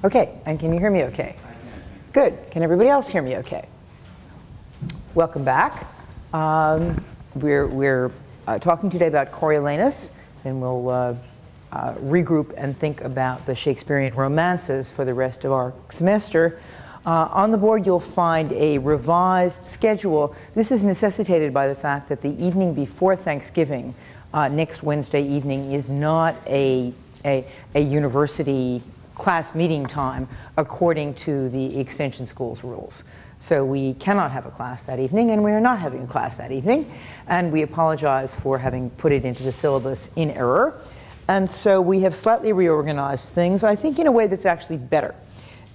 Okay, and can you hear me okay? I can. Good. Can everybody else hear me okay? Welcome back. We're talking today about Coriolanus, then we'll regroup and think about the Shakespearean romances for the rest of our semester. On the board you'll find a revised schedule. This is necessitated by the fact that the evening before Thanksgiving, next Wednesday evening, is not a university class meeting time according to the Extension School's rules. So we cannot have a class that evening, and we are not having a class that evening, and we apologize for having put it into the syllabus in error. And so we have slightly reorganized things, I think in a way that's actually better,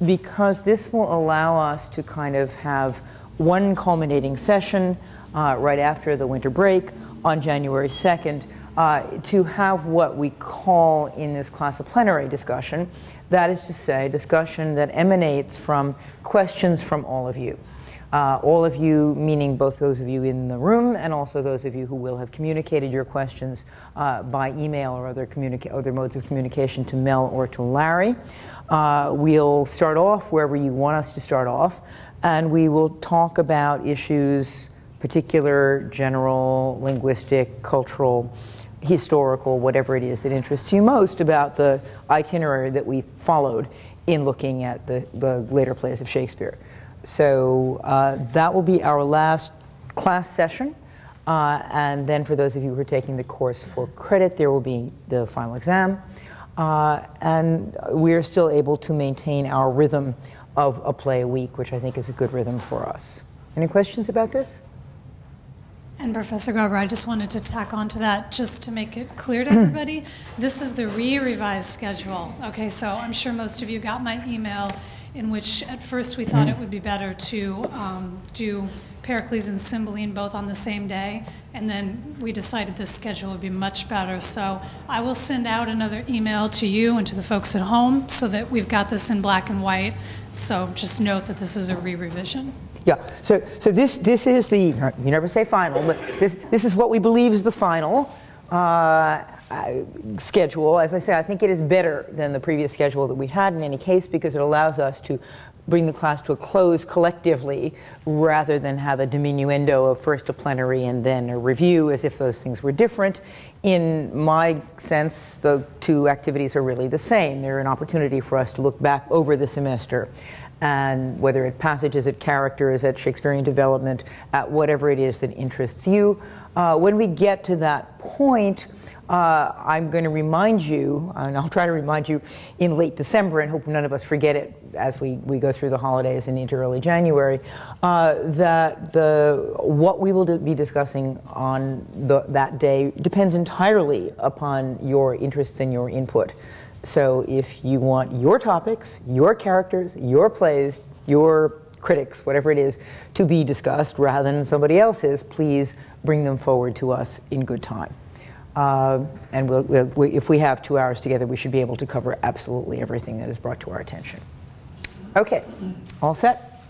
because this will allow us to kind of have one culminating session right after the winter break on January 2nd, to have what we call in this class a plenary discussion. That is to say, discussion that emanates from questions from all of you. All of you, meaning both those of you in the room and also those of you who will have communicated your questions by email or other modes of communication to Mel or to Larry. We'll start off wherever you want us to start off, and we will talk about issues, particular, general, linguistic, cultural, historical, whatever it is that interests you most about the itinerary that we followed in looking at the later plays of Shakespeare. So that will be our last class session, and then for those of you who are taking the course for credit, there will be the final exam, and we are still able to maintain our rhythm of a play a week, which I think is a good rhythm for us. Any questions about this? And Professor Garber, I just wanted to tack on to that just to make it clear to everybody. This is the revised schedule. Okay, so I'm sure most of you got my email in which at first we thought it would be better to do Pericles and Cymbeline both on the same day, and then we decided this schedule would be much better. So I will send out another email to you and to the folks at home so that we've got this in black and white. So just note that this is a re-revision. Yeah, so this is the, you never say final, but this is what we believe is the final schedule. As I say, I think it is better than the previous schedule that we had in any case, because it allows us to bring the class to a close collectively rather than have a diminuendo of first a plenary and then a review as if those things were different. In my sense, the two activities are really the same. They're an opportunity for us to look back over the semester, and whether it passages, at characters, at Shakespearean development, at whatever it is that interests you. When we get to that point, I'm going to remind you, and I'll try to remind you in late December, and hope none of us forget it as we go through the holidays and into early January, that what we will be discussing on that day depends entirely upon your interests and your input. So if you want your topics, your characters, your plays, your critics, whatever it is, to be discussed rather than somebody else's, please bring them forward to us in good time. And if we have 2 hours together, we should be able to cover absolutely everything that is brought to our attention. Okay, all set?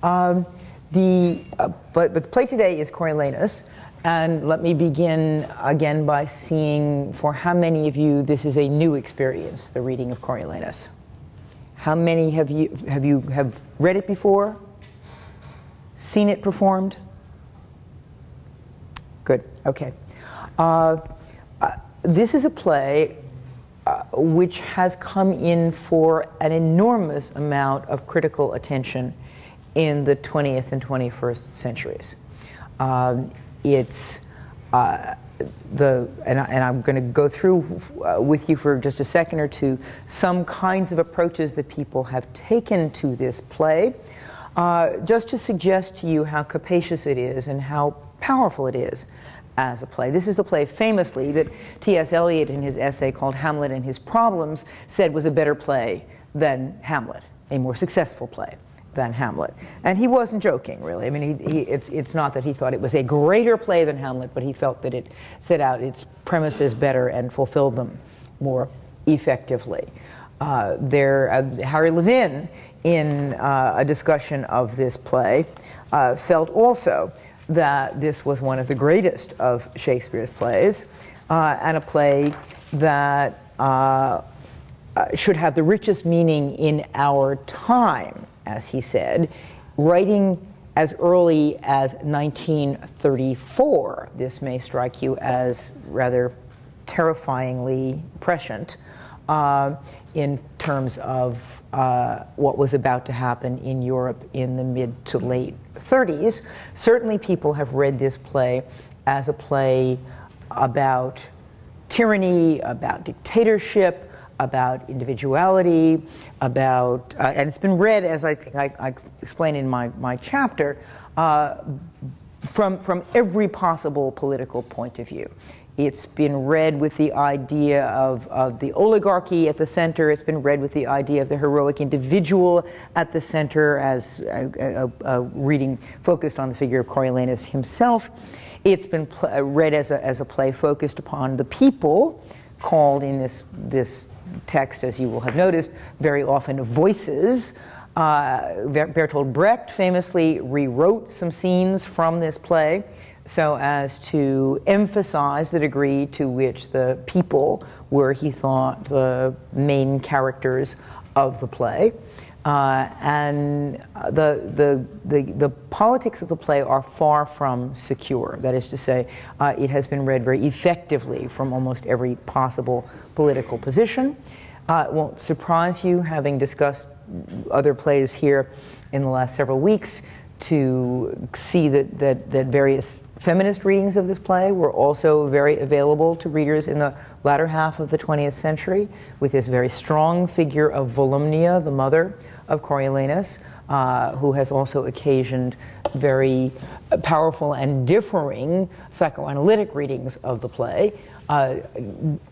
But the play today is Coriolanus. And let me begin again by seeing for how many of you this is a new experience, the reading of Coriolanus. How many have read it before? Seen it performed? Good, okay. This is a play which has come in for an enormous amount of critical attention in the 20th and 21st centuries. It's and I'm going to go through with you for just a second or two some kinds of approaches that people have taken to this play, just to suggest to you how capacious it is and how powerful it is as a play. This is the play famously that T.S. Eliot in his essay called Hamlet and His Problems said was a better play than Hamlet, a more successful play than Hamlet. And he wasn't joking, really. I mean, it's not that he thought it was a greater play than Hamlet, but he felt that it set out its premises better and fulfilled them more effectively. Harry Levin, in a discussion of this play, felt also that this was one of the greatest of Shakespeare's plays, and a play that should have the richest meaning in our time, as he said, writing as early as 1934. This may strike you as rather terrifyingly prescient in terms of what was about to happen in Europe in the mid to late 30s. Certainly people have read this play as a play about tyranny, about dictatorship, about individuality, about, and it's been read, as I think I explain in my chapter, from every possible political point of view. It's been read with the idea of the oligarchy at the center. It's been read with the idea of the heroic individual at the center, as a reading focused on the figure of Coriolanus himself. It's been read as a play focused upon the people, called in this text, as you will have noticed, very often voices. Bertolt Brecht famously rewrote some scenes from this play so as to emphasize the degree to which the people were, he thought, the main characters of the play. And the politics of the play are far from secure. That is to say, it has been read very effectively from almost every possible political position. It won't surprise you, having discussed other plays here in the last several weeks, to see that various feminist readings of this play were also very available to readers in the latter half of the 20th century, with this very strong figure of Volumnia, the mother of Coriolanus, who has also occasioned very powerful and differing psychoanalytic readings of the play,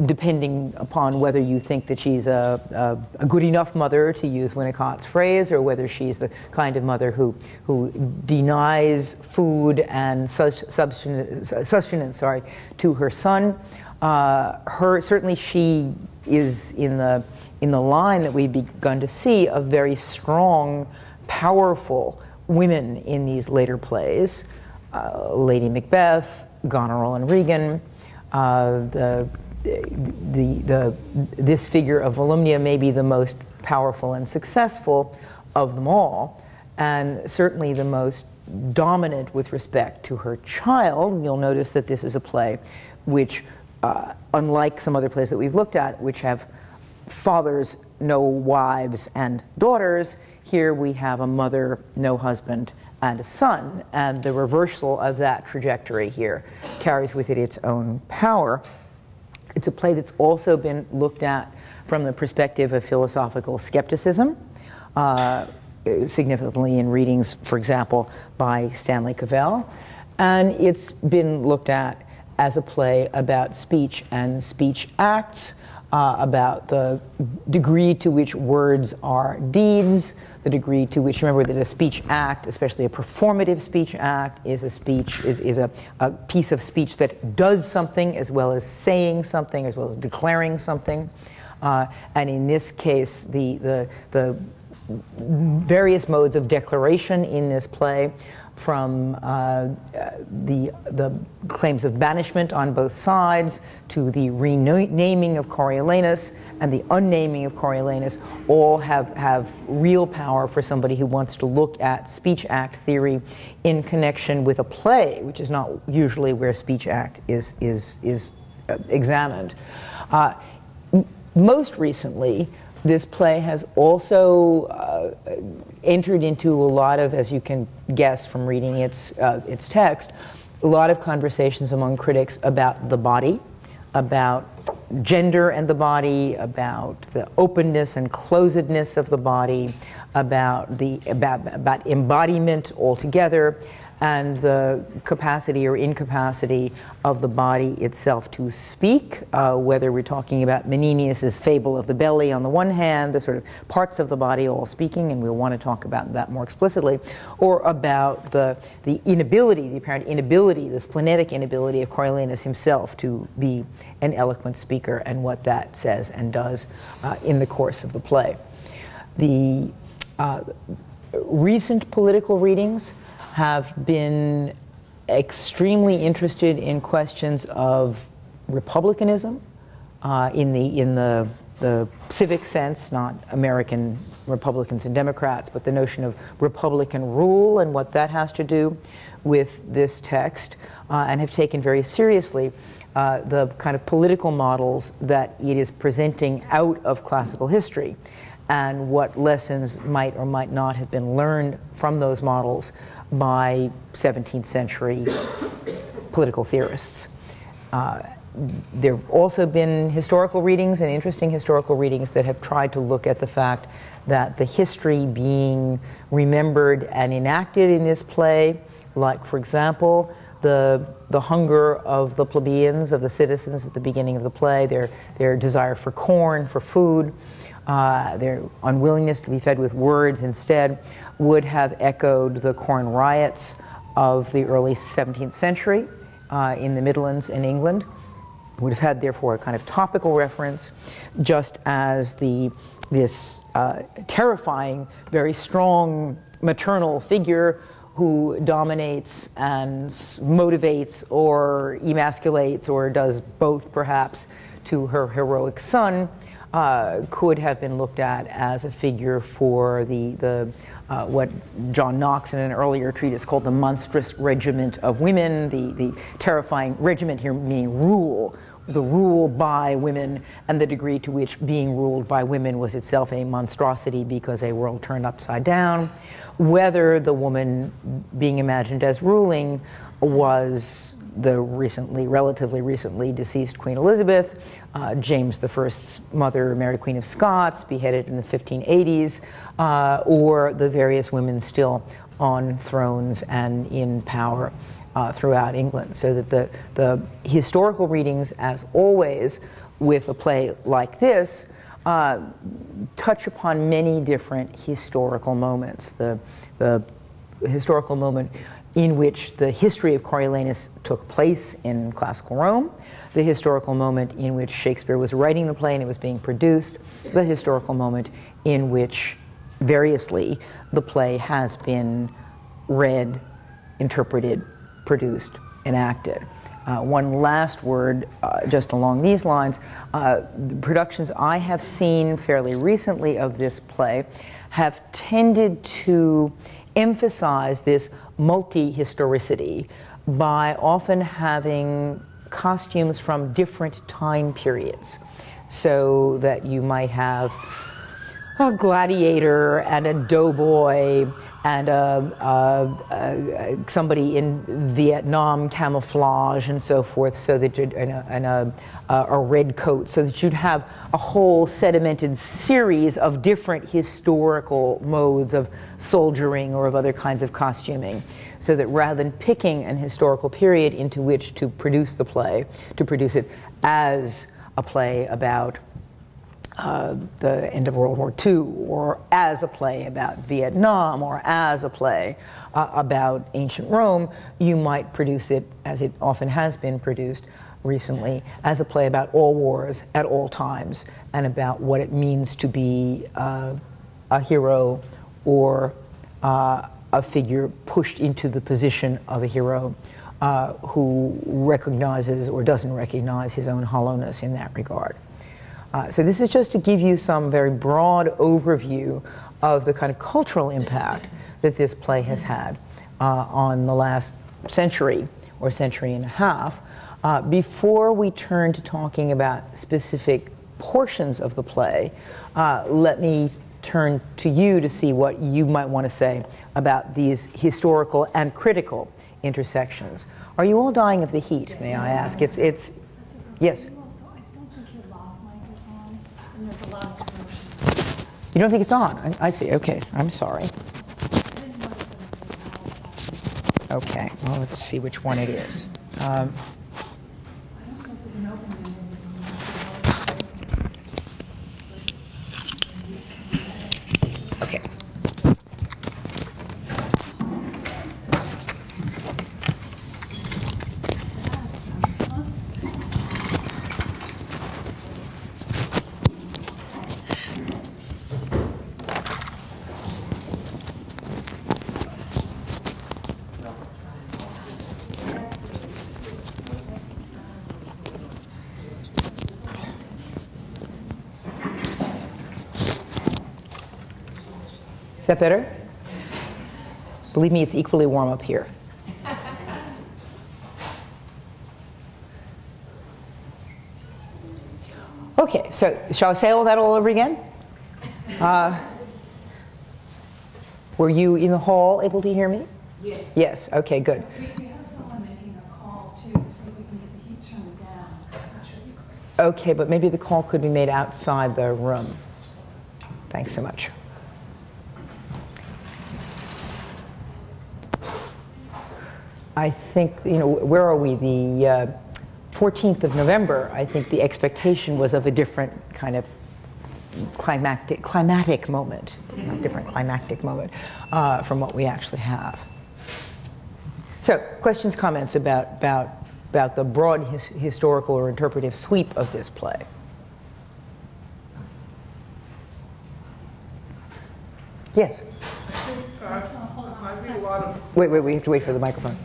depending upon whether you think that she's a good enough mother, to use Winnicott's phrase, or whether she's the kind of mother who denies food and sustenance to her son. Certainly she is in the line that we've begun to see of very strong, powerful women in these later plays. Lady Macbeth, Goneril and Regan. This figure of Volumnia may be the most powerful and successful of them all, and certainly the most dominant with respect to her child. You'll notice that this is a play which, unlike some other plays that we've looked at, which have fathers, no wives, and daughters, here we have a mother, no husband, and a son, and the reversal of that trajectory here carries with it its own power. It's a play that's also been looked at from the perspective of philosophical skepticism, significantly in readings, for example, by Stanley Cavell, and it's been looked at as a play about speech and speech acts, about the degree to which words are deeds, the degree to which, remember that a speech act, especially a performative speech act, is a piece of speech that does something as well as saying something, as well as declaring something. And in this case, the various modes of declaration in this play, from the claims of banishment on both sides to the renaming of Coriolanus and the unnaming of Coriolanus, all have real power for somebody who wants to look at speech act theory in connection with a play, which is not usually where speech act is examined. Most recently, this play has also entered into a lot of, as you can guess from reading its text, a lot of conversations among critics about the body, about gender and the body, about the openness and closedness of the body, about embodiment altogether, and the capacity or incapacity of the body itself to speak, whether we're talking about Menenius's fable of the belly on the one hand, the sort of parts of the body all speaking, and we'll want to talk about that more explicitly, or about the inability, the apparent inability, the splenetic inability of Coriolanus himself to be an eloquent speaker, and what that says and does in the course of the play. The recent political readings have been extremely interested in questions of republicanism in the the civic sense, not American Republicans and Democrats, but the notion of Republican rule and what that has to do with this text, and have taken very seriously the kind of political models that it is presenting out of classical history, and what lessons might or might not have been learned from those models by 17th century political theorists. There have also been historical readings, and interesting historical readings, that have tried to look at the fact that the history being remembered and enacted in this play, like, for example, the hunger of the plebeians, of the citizens at the beginning of the play, their desire for corn, for food, their unwillingness to be fed with words instead, would have echoed the corn riots of the early 17th century in the Midlands in England. Would have had, therefore, a kind of topical reference, just as this terrifying, very strong maternal figure who dominates and motivates or emasculates, or does both perhaps, to her heroic son, could have been looked at as a figure for what John Knox in an earlier treatise called the monstrous regiment of women, the terrifying regiment here meaning rule, the rule by women, and the degree to which being ruled by women was itself a monstrosity because a world turned upside down, whether the woman being imagined as ruling was the relatively recently deceased Queen Elizabeth, James I's mother, Mary Queen of Scots, beheaded in the 1580s, or the various women still on thrones and in power throughout England. So that the historical readings, as always with a play like this, touch upon many different historical moments. The historical moment in which the history of Coriolanus took place in classical Rome, the historical moment in which Shakespeare was writing the play and it was being produced, the historical moment in which, variously, the play has been read, interpreted, produced, enacted. One last word, just along these lines, the productions I have seen fairly recently of this play have tended to emphasize this multi-historicity by often having costumes from different time periods, so that you might have a gladiator and a doughboy and somebody in Vietnam camouflage and so forth, so that a red coat, so that you'd have a whole sedimented series of different historical modes of soldiering or of other kinds of costuming, so that rather than picking an historical period into which to produce the play, to produce it as a play about the end of World War II, or as a play about Vietnam, or as a play about ancient Rome, you might produce it, as it often has been produced recently, as a play about all wars at all times, and about what it means to be a hero or a figure pushed into the position of a hero who recognizes or doesn't recognize his own hollowness in that regard. So this is just to give you some very broad overview of the kind of cultural impact that this play has had on the last century or century and a half. Before we turn to talking about specific portions of the play, let me turn to you to see what you might want to say about these historical and critical intersections. Are you all dying of the heat, may I ask? It's yes. There's a lot of commotion. You don't think it's on? I see. Okay. I'm sorry. I didn't notice it until the ballot seconds. Okay. Well, let's see which one it is. I don't know if we can open it. Okay. Is that better? Believe me, it's equally warm up here. Okay, so shall I say all that all over again? Were you in the hall able to hear me? Yes. Yes, okay, good. We have someone making a call too, to see if we can get the heat turned down. Not sure you could. Okay, but maybe the call could be made outside the room. Thanks so much. I think, you know, where are we? The 14th of November, I think the expectation was of a different kind of climatic moment, not different climactic moment, from what we actually have. So, questions, comments about the broad historical or interpretive sweep of this play? Yes? I read a lot of... Wait, we have to wait for the microphone.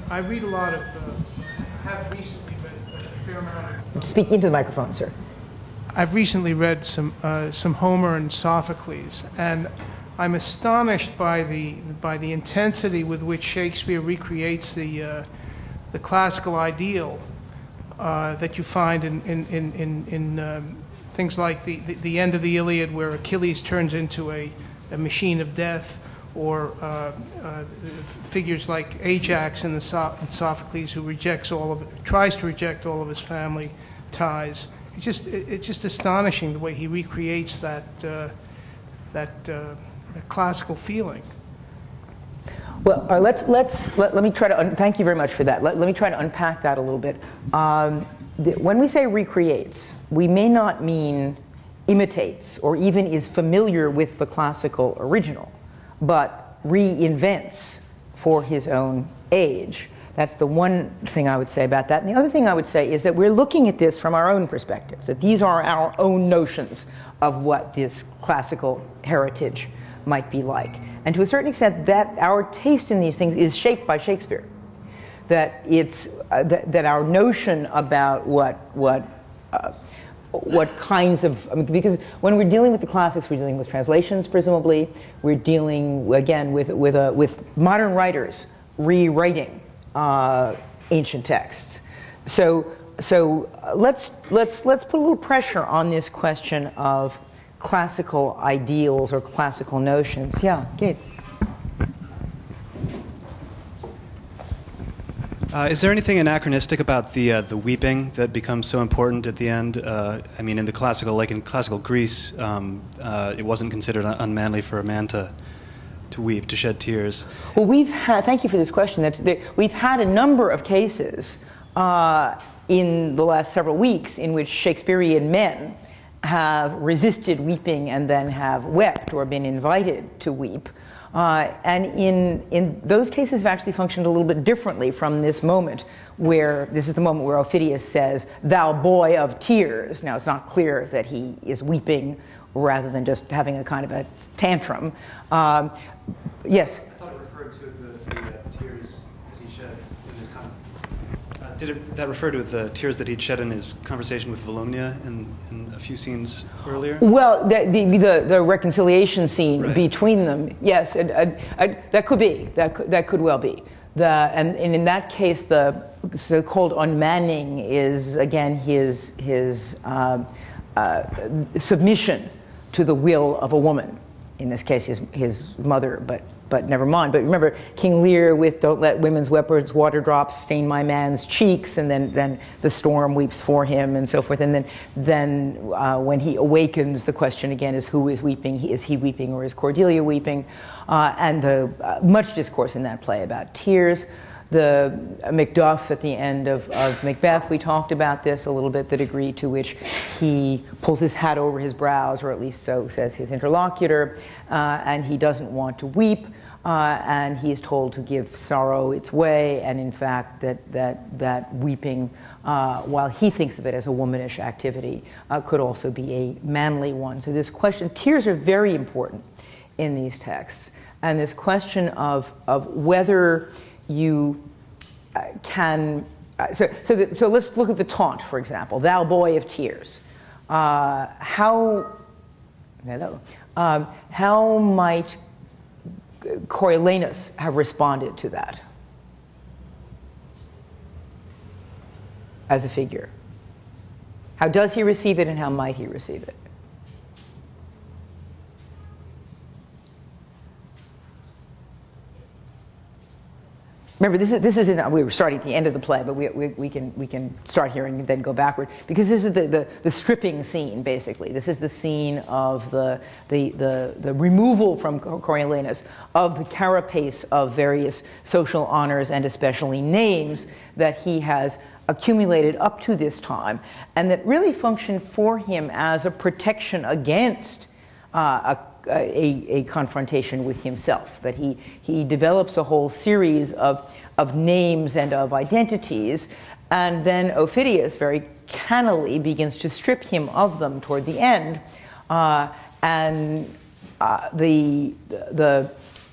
I read a lot of... have recently read a fair amount of... Speak into the microphone, sir. I've recently read some Homer and Sophocles, and I'm astonished by the intensity with which Shakespeare recreates the classical ideal that you find in things like the end of the Iliad, where Achilles turns into a machine of death, or figures like Ajax in Sophocles, who tries to reject all of his family ties. It's just astonishing the way he recreates that classical feeling. Well, let me try to, thank you very much for that. Let me try to unpack that a little bit. When we say recreates, we may not mean imitates or even is familiar with the classical original, but reinvents for his own age. That's the one thing I would say about that. And the other thing I would say is that we're looking at this from our own perspective, that these are our own notions of what this classical heritage might be like. And to a certain extent, that our taste in these things is shaped by Shakespeare. That it's that our notion about what kinds of, I mean, because when we're dealing with the classics, we're dealing with translations, presumably. We're dealing again with modern writers rewriting ancient texts. So let's put a little pressure on this question of classical ideals or classical notions. Yeah, Gabe. Is there anything anachronistic about the weeping that becomes so important at the end? I mean, in the classical, like in classical Greece, it wasn't considered unmanly for a man to weep, to shed tears. Well, thank you for this question. We've had a number of cases in the last several weeks in which Shakespearean men have resisted weeping and then have wept or been invited to weep. And in those cases have actually functioned a little bit differently from this moment, where this is the moment where Ophidius says, "Thou boy of tears." Now, it's not clear that he is weeping rather than just having a kind of a tantrum. Yes? I thought it referred to the tears that he shed in his that referred to the tears that he'd shed in his conversation with Volumnia in a few scenes earlier? Well, the reconciliation scene right. between them, yes, that could be. That could well be. And in that case, the so-called unmanning is, again, his submission to the will of a woman. In this case, his mother, but never mind. But remember, King Lear with "Don't let women's weapons water drops stain my man's cheeks," and then the storm weeps for him, and so forth. And then when he awakens, the question again is, who is weeping? Is he weeping or is Cordelia weeping? And the much discourse in that play about tears. The Macduff at the end of Macbeth, we talked about this a little bit, the degree to which he pulls his hat over his brows, or at least so says his interlocutor, and he doesn't want to weep, and he is told to give sorrow its way, and in fact that weeping, while he thinks of it as a womanish activity, could also be a manly one. So this question, tears are very important in these texts, and this question of whether you can, so let's look at the taunt, for example, "Thou boy of tears." How might Coriolanus have responded to that as a figure? How does he receive it, and how might he receive it? Remember, this is we were starting at the end of the play, but we can start here and then go backward, because this is the stripping scene, basically. This is the scene of the removal from Coriolanus of the carapace of various social honors and especially names that he has accumulated up to this time, and that really function for him as a protection against a confrontation with himself. That he develops a whole series of names and of identities, and then Ophidius very cannily begins to strip him of them toward the end,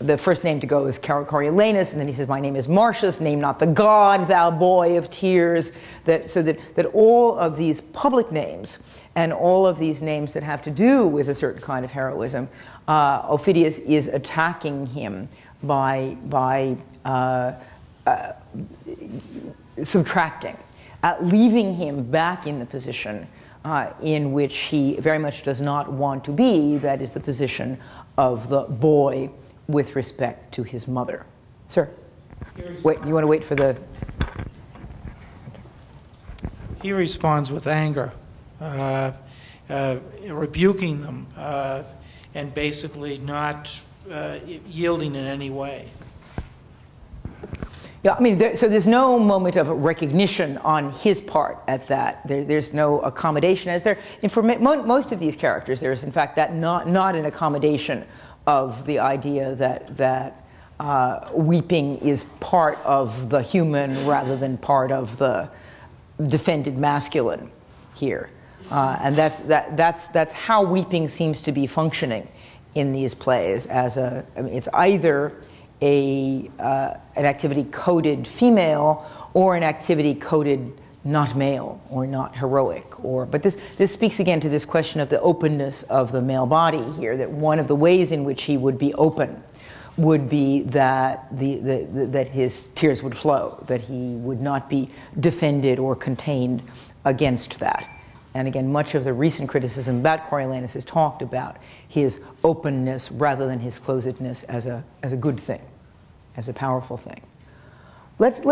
the first name to go is Coriolanus, and then he says, "My name is Marcius, name not the god, thou boy of tears." So that all of these public names and all of these names that have to do with a certain kind of heroism, Ophidius is attacking him by subtracting, leaving him back in the position in which he very much does not want to be, that is the position of the boy with respect to his mother. Sir? Wait, you want to wait for the... He responds with anger, rebuking them, and basically not yielding in any way. Yeah, I mean, so there's no moment of recognition on his part at that. There's no accommodation, as there. And for most of these characters, there's in fact that not an accommodation of the idea that weeping is part of the human rather than part of the defended masculine here, and that's how weeping seems to be functioning in these plays. As I mean, it's either an activity coded female or an activity coded not male or not heroic. But this speaks again to this question of the openness of the male body here, that one of the ways in which he would be open would be that that his tears would flow, that he would not be defended or contained against that. And again, much of the recent criticism about Coriolanus has talked about his openness rather than his closedness as a good thing, as a powerful thing. Let's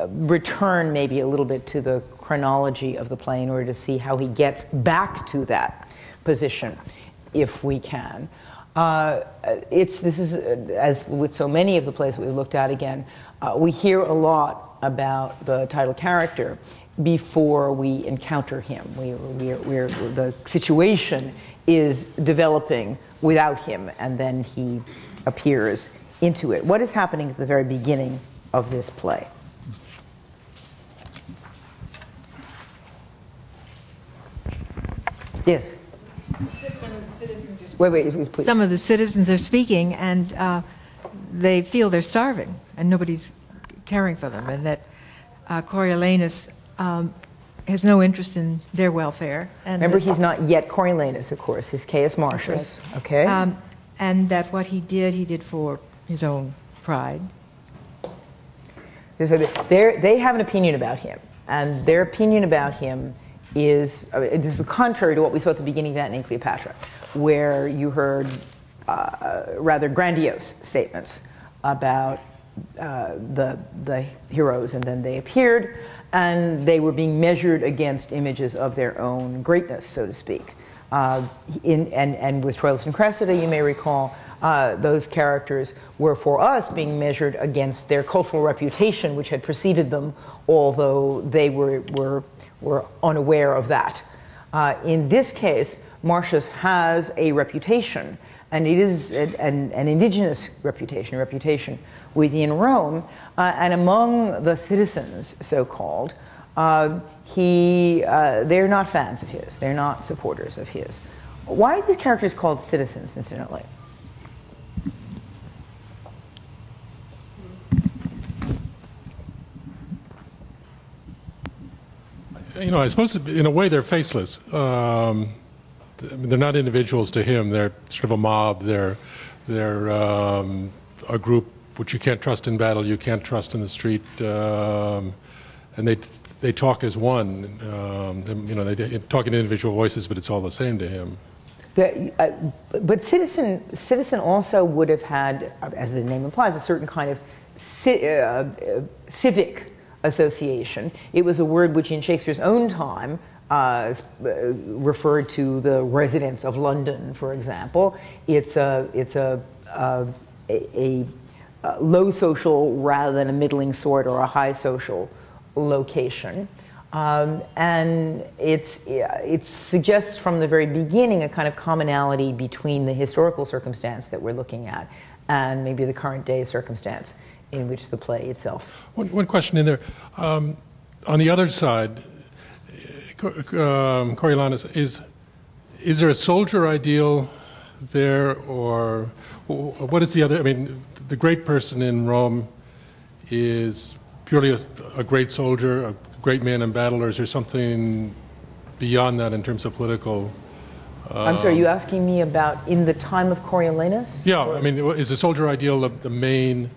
return maybe a little bit to the chronology of the play in order to see how he gets back to that position, if we can. This is, as with so many of the plays that we've looked at again, we hear a lot about the title character before we encounter him. The situation is developing without him, and then he appears into it. What is happening at the very beginning of this play? Yes? Wait, please. Some of the citizens are speaking, and they feel they're starving, and nobody's caring for them, and that Coriolanus has no interest in their welfare. And remember, he's not yet Coriolanus, of course. He's Caius Marcius. Right. Okay. And that what he did for his own pride. So they have an opinion about him, and their opinion about him is this is contrary to what we saw at the beginning of Antony and Cleopatra, where you heard rather grandiose statements about the heroes, and then they appeared, and they were being measured against images of their own greatness, so to speak. And with Troilus and Cressida, you may recall, those characters were for us being measured against their cultural reputation, which had preceded them, although they were unaware of that. In this case, Marcius has a reputation, and it is an indigenous reputation, a reputation within Rome, and among the citizens, so-called, they're not fans of his, they're not supporters of his. Why are these characters called citizens, incidentally? You know, I suppose in a way they're faceless. they're not individuals to him. They're sort of a mob. They're a group which you can't trust in battle, you can't trust in the street, and they talk as one. They talk in individual voices, but it's all the same to him. But citizen also would have had, as the name implies, a certain kind of civic association. It was a word which in Shakespeare's own time referred to the residents of London, for example. It's a low social rather than a middling sort or a high social location. And it suggests from the very beginning a kind of commonality between the historical circumstance that we're looking at and maybe the current day circumstance in which the play itself. One question in there. On the other side, Coriolanus, is there a soldier ideal there, or what is the other? I mean, the great person in Rome is purely a great soldier, a great man in battle, or is there something beyond that in terms of political? I'm sorry, are you asking me about in the time of Coriolanus? Yeah, I mean, is the soldier ideal the main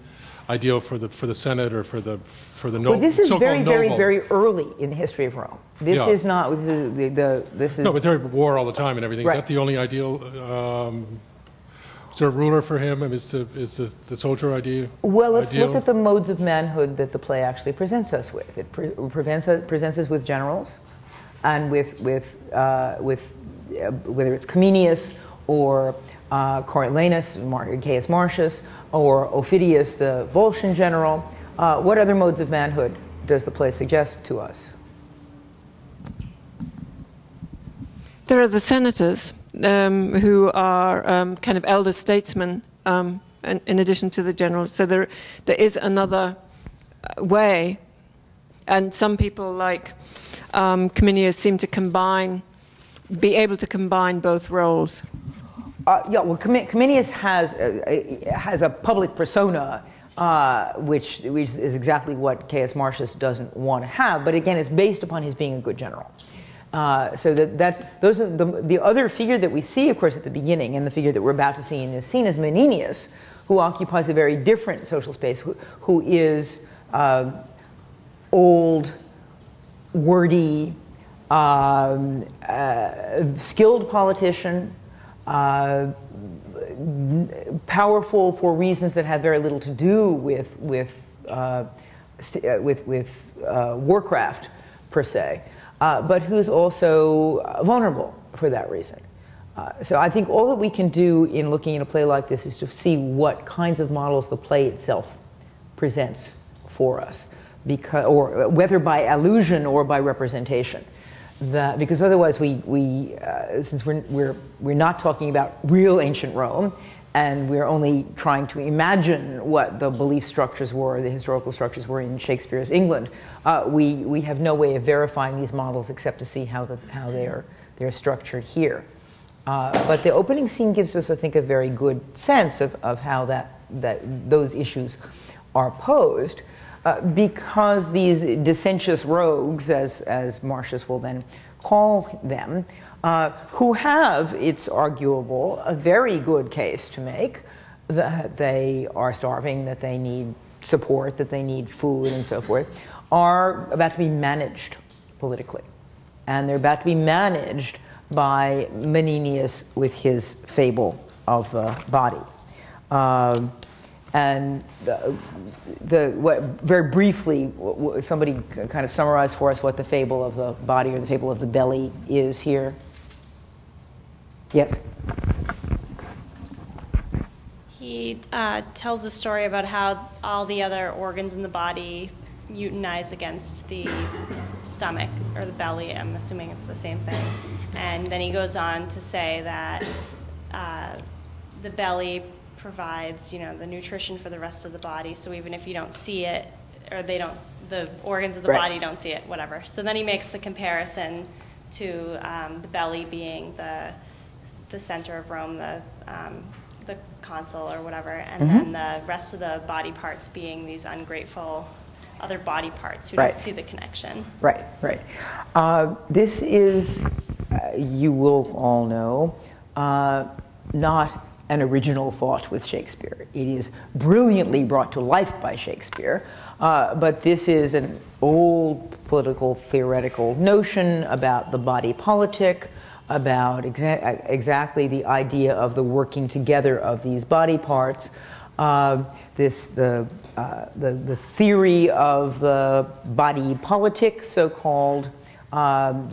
ideal for the Senate or for the noble? Well, this is very early in the history of Rome. This is not. This is no, but they're at war all the time and everything. Right. Is that the only ideal? Is there a ruler for him? I mean, is the soldier ideal? Well, let's look at the modes of manhood that the play actually presents us with. It presents us with generals, and with whether it's Comenius or Coriolanus, Gaius Marcius, or Ophidius, the Volscian general. What other modes of manhood does the play suggest to us? There are the senators who are kind of elder statesmen in addition to the generals. So there is another way, and some people like Comenius seem to be able to combine both roles. Yeah, well, Comenius has a public persona, which is exactly what Gaius Marcius doesn't want to have. But again, it's based upon his being a good general. So those are the other figure that we see, of course, at the beginning, and the figure that we're about to see in this scene is Menenius, who occupies a very different social space, who is old, wordy, skilled politician, powerful for reasons that have very little to do with warcraft per se, but who's also vulnerable for that reason. So I think all that we can do in looking at a play like this is to see what kinds of models the play itself presents for us, or whether by allusion or by representation. Because otherwise, since we're not talking about real ancient Rome, and we're only trying to imagine what the belief structures were, the historical structures were in Shakespeare's England, we have no way of verifying these models except to see how they're structured here. But the opening scene gives us, I think, a very good sense of how those issues are posed. Because these dissentious rogues, as Marcius will then call them, who have, it's arguable, a very good case to make that they are starving, that they need support, that they need food, and so forth, are about to be managed politically. And they're about to be managed by Menenius with his fable of the body. And very briefly, somebody kind of summarize for us what the fable of the body or the fable of the belly is here. Yes? He tells the story about how all the other organs in the body mutinize against the stomach or the belly. I'm assuming it's the same thing. And then he goes on to say that the belly provides, the nutrition for the rest of the body. So even if you don't see it, or the organs of the body don't see it, whatever. So then he makes the comparison to the belly being the center of Rome, the consul or whatever, and then the rest of the body parts being these ungrateful other body parts who don't see the connection. Right. This is you will all know, not an original thought with Shakespeare. It is brilliantly brought to life by Shakespeare, but this is an old political theoretical notion about the body politic, about exactly the idea of the working together of these body parts. The theory of the body politic, so-called,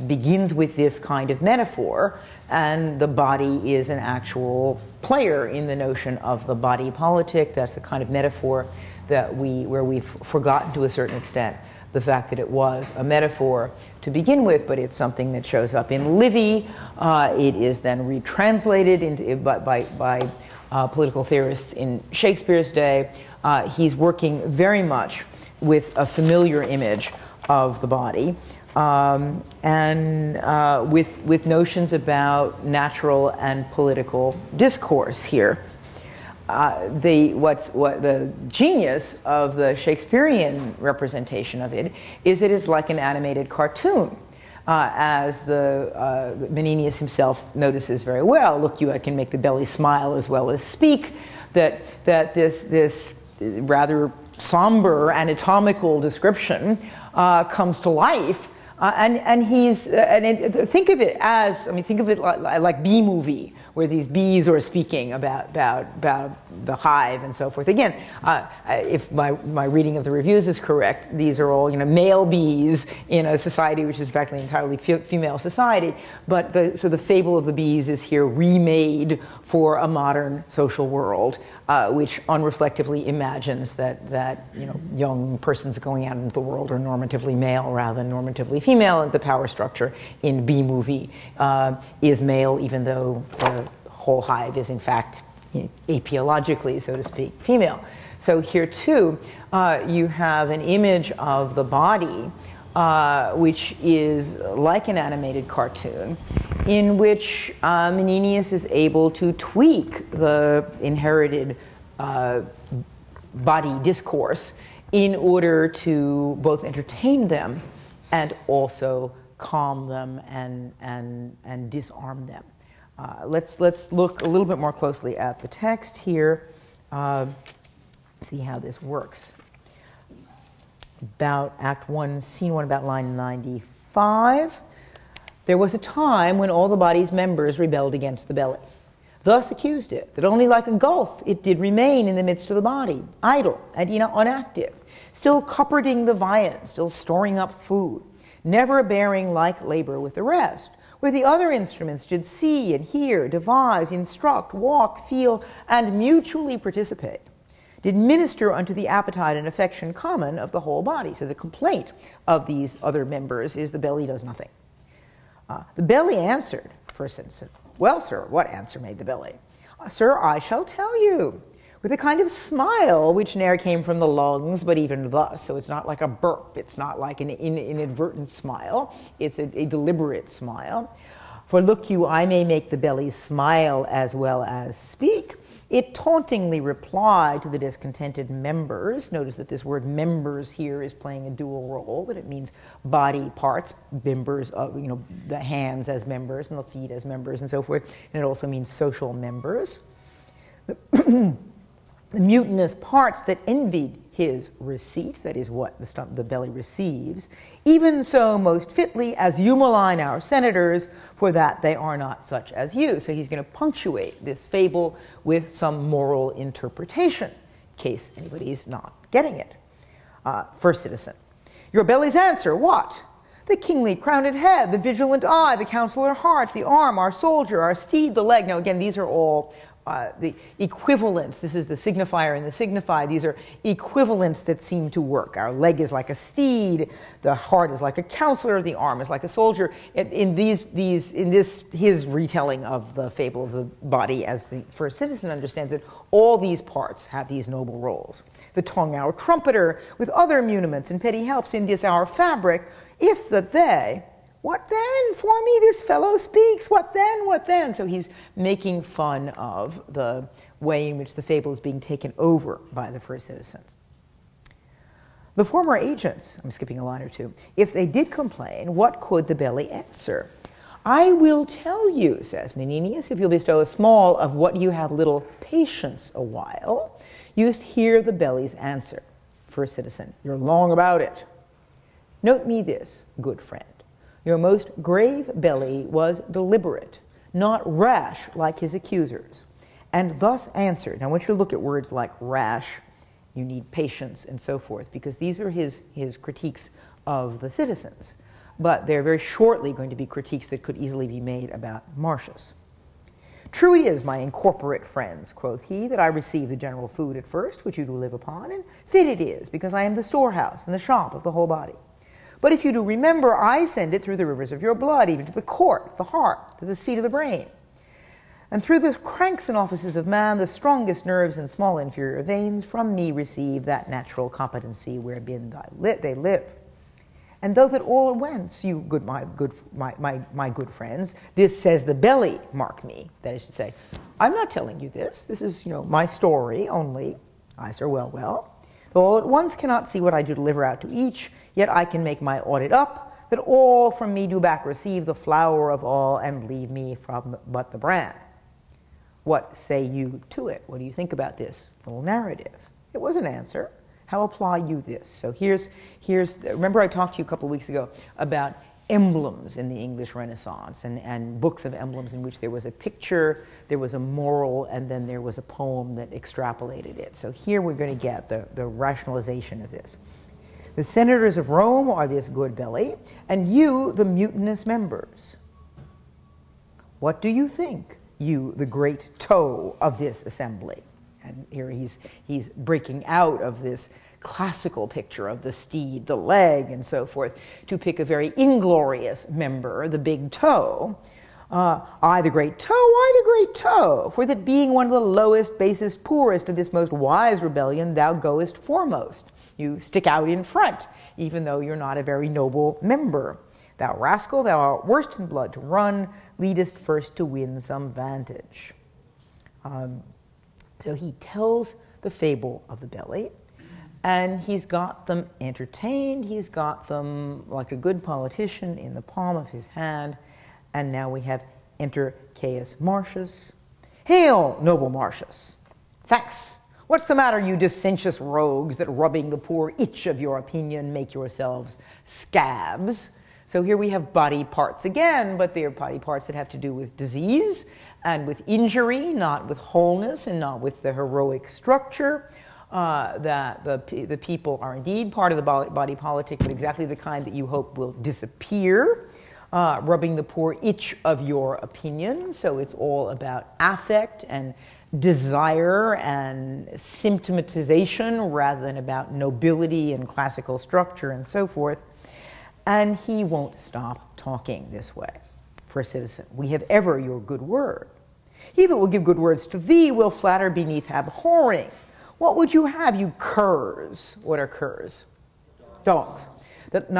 begins with this kind of metaphor, and the body is an actual player in the notion of the body politic. That's the kind of metaphor that where we've forgotten to a certain extent the fact that it was a metaphor to begin with, but it's something that shows up in Livy. It is then retranslated by political theorists in Shakespeare's day. He's working very much with a familiar image of the body, and with notions about natural and political discourse here. The genius of the Shakespearean representation of it is that it's like an animated cartoon. As Menenius himself notices very well, look you, I can make the belly smile as well as speak, that this rather somber anatomical description comes to life, think of it as, think of it like bee movie, where these bees are speaking about the hive and so forth. Again, if my reading of the reviews is correct, these are all male bees in a society which is in fact an entirely female society. But so the fable of the bees is here remade for a modern social world, which unreflectively imagines that young persons going out into the world are normatively male rather than normatively female, and the power structure in bee movie is male, even though the whole hive is in fact apiologically, so to speak, female. So here too, you have an image of the body which is like an animated cartoon, in which Menenius is able to tweak the inherited body discourse in order to both entertain them and also calm them and disarm them. Let's look a little bit more closely at the text here, see how this works. About Act 1, Scene 1, about line 95. There was a time when all the body's members rebelled against the belly. Thus accused it, that only like a gulf it did remain in the midst of the body, idle and inactive, still cupboarding the viand, still storing up food, never bearing like labor with the rest, where the other instruments did see and hear, devise, instruct, walk, feel, and mutually participate, did minister unto the appetite and affection common of the whole body. So the complaint of these other members is the belly does nothing. The belly answered, first instance, well, sir, what answer made the belly? Sir, I shall tell you, with a kind of smile which ne'er came from the lungs, but even thus. So it's not like a burp, it's not like an inadvertent smile, it's a deliberate smile. For look you, I may make the belly smile as well as speak. It tauntingly replied to the discontented members. Notice that this word members here is playing a dual role, that it means body parts, members of, the hands as members and the feet as members and so forth. And it also means social members. The mutinous parts that envied his receipt, that is what the belly receives, even so most fitly as you malign our senators, for that they are not such as you. So he's going to punctuate this fable with some moral interpretation, in case anybody's not getting it. First citizen, your belly's answer, what? The kingly crowned head, the vigilant eye, the counselor heart, the arm, our soldier, our steed, the leg. Now again, these are all the equivalents. This is the signifier and the signify. These are equivalents that seem to work. Our leg is like a steed, the heart is like a counselor, the arm is like a soldier. In his retelling of the fable of the body as the first citizen understands it, all these parts have these noble roles. The tongue our trumpeter, with other muniments and petty helps in this our fabric, if that they, what then? For me this fellow speaks. What then? What then? So he's making fun of the way in which the fable is being taken over by the first citizens. The former agents, I'm skipping a line or two, if they did complain, what could the belly answer? I will tell you, says Menenius, if you'll bestow a small of what you have little patience a while, you'st hear the belly's answer. First citizen, you're long about it. Note me this, good friend. Your most grave belly was deliberate, not rash like his accusers, and thus answered. Now, I want you to look at words like rash, you need patience, and so forth, because these are his critiques of the citizens. But they're very shortly going to be critiques that could easily be made about Marcius. True it is, my incorporate friends, quoth he, that I receive the general food at first, which you do live upon, and fit it is, because I am the storehouse and the shop of the whole body. But if you do remember, I send it through the rivers of your blood, even to the court, the heart, to the seat of the brain. And through the cranks and offices of man, the strongest nerves and small inferior veins from me receive that natural competency wherein they live. And though that all at once, you my good friends, this says the belly, mark me. That is to say, I'm not telling you this. This is, my story only. I, sir, well. Though all at once cannot see what I do deliver out to each, yet I can make my audit up, that all from me do back receive the flower of all, and leave me from but the bran. What say you to it? What do you think about this little narrative? It was an answer. How apply you this? So here's remember I talked to you a couple of weeks ago about emblems in the English Renaissance and books of emblems in which there was a picture, there was a moral, and then there was a poem that extrapolated it. So here we're going to get the rationalization of this. The senators of Rome are this good belly, and you the mutinous members. What do you think, you the great toe of this assembly? And here he's breaking out of this classical picture of the steed, the leg, and so forth, to pick a very inglorious member, the big toe. I the great toe, for that being one of the lowest, basest, poorest of this most wise rebellion, thou goest foremost. You stick out in front, even though you're not a very noble member. Thou rascal, thou art worst in blood to run, leadest first to win some vantage. So he tells the fable of the belly, and he's got them entertained, he's got them like a good politician in the palm of his hand, and now we have enter Caius Marcius. Hail, noble Marcius. Thanks. What's the matter, you dissentious rogues, that rubbing the poor itch of your opinion make yourselves scabs? So here we have body parts again, but they are body parts that have to do with disease and with injury, not with wholeness and not with the heroic structure. That the people are indeed part of the body politic, but exactly the kind that you hope will disappear. Rubbing the poor itch of your opinion. So it's all about affect and desire and symptomatization rather than about nobility and classical structure and so forth. And he won't stop talking this way. First citizen, we have ever your good word. He that will give good words to thee will flatter beneath abhorring. What would you have, you curs? What are curs? Dogs. That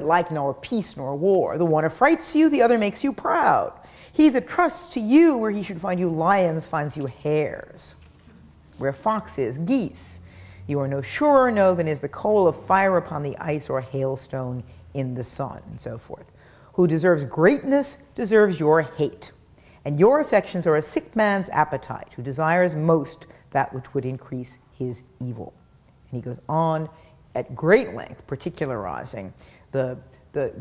like nor peace nor war. The one affrights you, the other makes you proud. He that trusts to you where he should find you lions finds you hares. Where fox is, geese. You are no surer, no, than is the coal of fire upon the ice or hailstone in the sun, and so forth. Who deserves greatness deserves your hate. And your affections are a sick man's appetite, who desires most that which would increase his evil. And he goes on at great length, particularizing the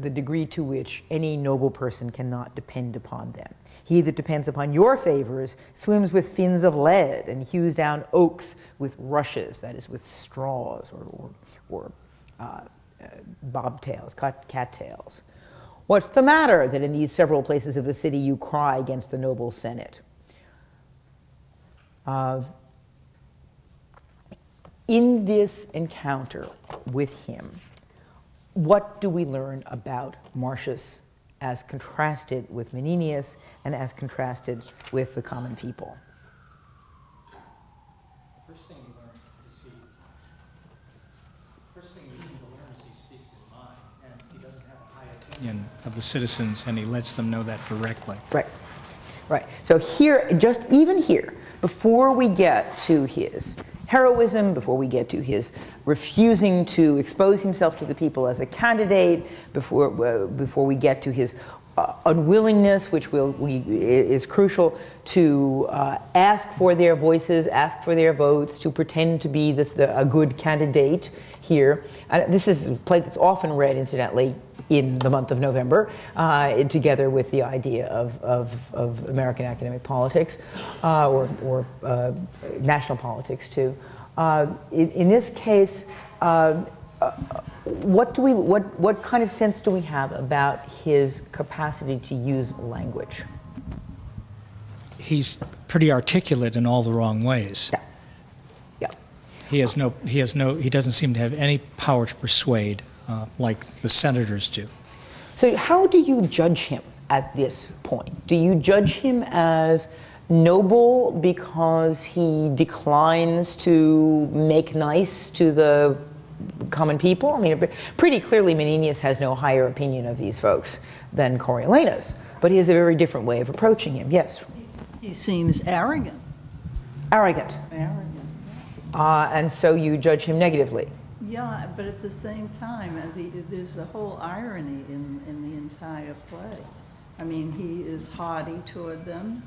degree to which any noble person cannot depend upon them. He that depends upon your favors swims with fins of lead and hews down oaks with rushes, that is, with straws or bobtails, cattails. What's the matter that in these several places of the city you cry against the noble Senate? In this encounter with him, what do we learn about Marcius as contrasted with Menenius and as contrasted with the common people? First thing you learn is he speaks his mind, and he doesn't have a high opinion of the citizens, and he lets them know that directly. Right. So here, just even here, before we get to his heroism, before we get to his refusing to expose himself to the people as a candidate, before we get to his unwillingness, which is crucial, to ask for their voices, ask for their votes, to pretend to be a good candidate here. This is a play that's often read, incidentally, in the month of November, together with the idea of American academic politics, or national politics, too. In this case, what kind of sense do we have about his capacity to use language? He's pretty articulate in all the wrong ways. Yeah. He doesn't seem to have any power to persuade like the senators do. So how do you judge him at this point? Do you judge him as noble because he declines to make nice to the common people? I mean, pretty clearly Menenius has no higher opinion of these folks than Coriolanus, but he has a very different way of approaching him. Yes? He seems arrogant. Arrogant. Arrogant. And so you judge him negatively. Yeah, but at the same time, there's a whole irony in the entire play. I mean, he is haughty toward them.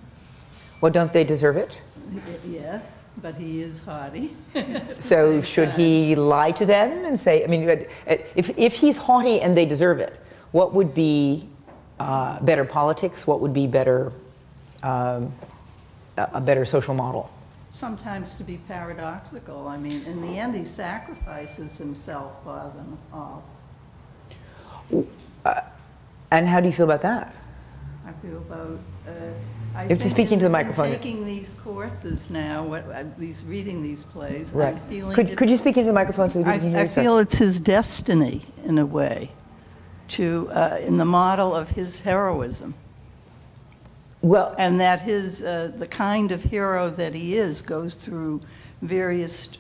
Well, don't they deserve it? Yes, but he is haughty. So should he lie to them and say, I mean, if he's haughty and they deserve it, what would be better politics? What would be better, a better social model? Sometimes to be paradoxical. I mean, in the end, he sacrifices himself for them all. And how do you feel about that? I feel about. You have to speak into the microphone. Taking these courses now, reading these plays, right. I'm feeling. Could you speak into the microphone so we can hear you? I feel it's his destiny, in a way, to in the model of his heroism. Well, and that his the kind of hero that he is goes through various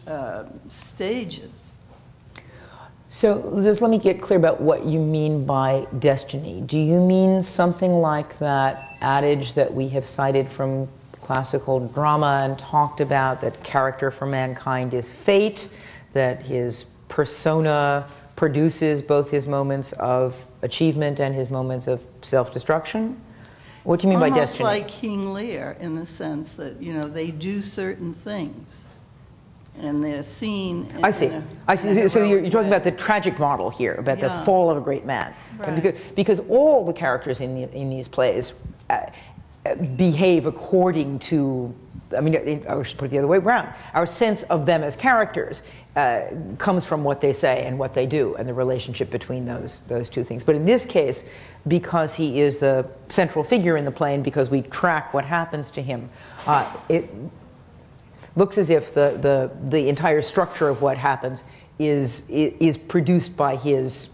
stages. So just let me get clear about what you mean by destiny. Do you mean something like that adage that we have cited from classical drama and talked about, that character for mankind is fate, that his persona produces both his moments of achievement and his moments of self-destruction? What do you mean by destiny? Almost like King Lear, in the sense that, you know, they do certain things, and they're seen. I see. So you're talking about the tragic model here, about the fall of a great man. Right. Because all the characters in these plays behave according to, I mean, I should put it the other way around. Our sense of them as characters comes from what they say and what they do, and the relationship between those two things. But in this case, because he is the central figure in the play, and because we track what happens to him, it looks as if the entire structure of what happens is produced by his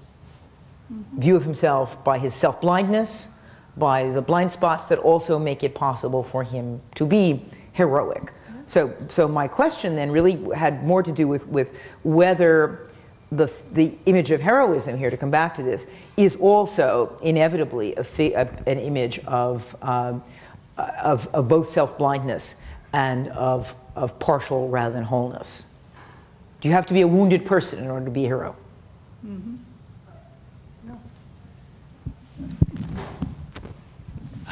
view of himself, by his self-blindness, by the blind spots that also make it possible for him to be heroic. So my question then really had more to do with whether the image of heroism here, to come back to this, is also inevitably an image of both self-blindness and of partial rather than wholeness. Do you have to be a wounded person in order to be a hero? Mm-hmm.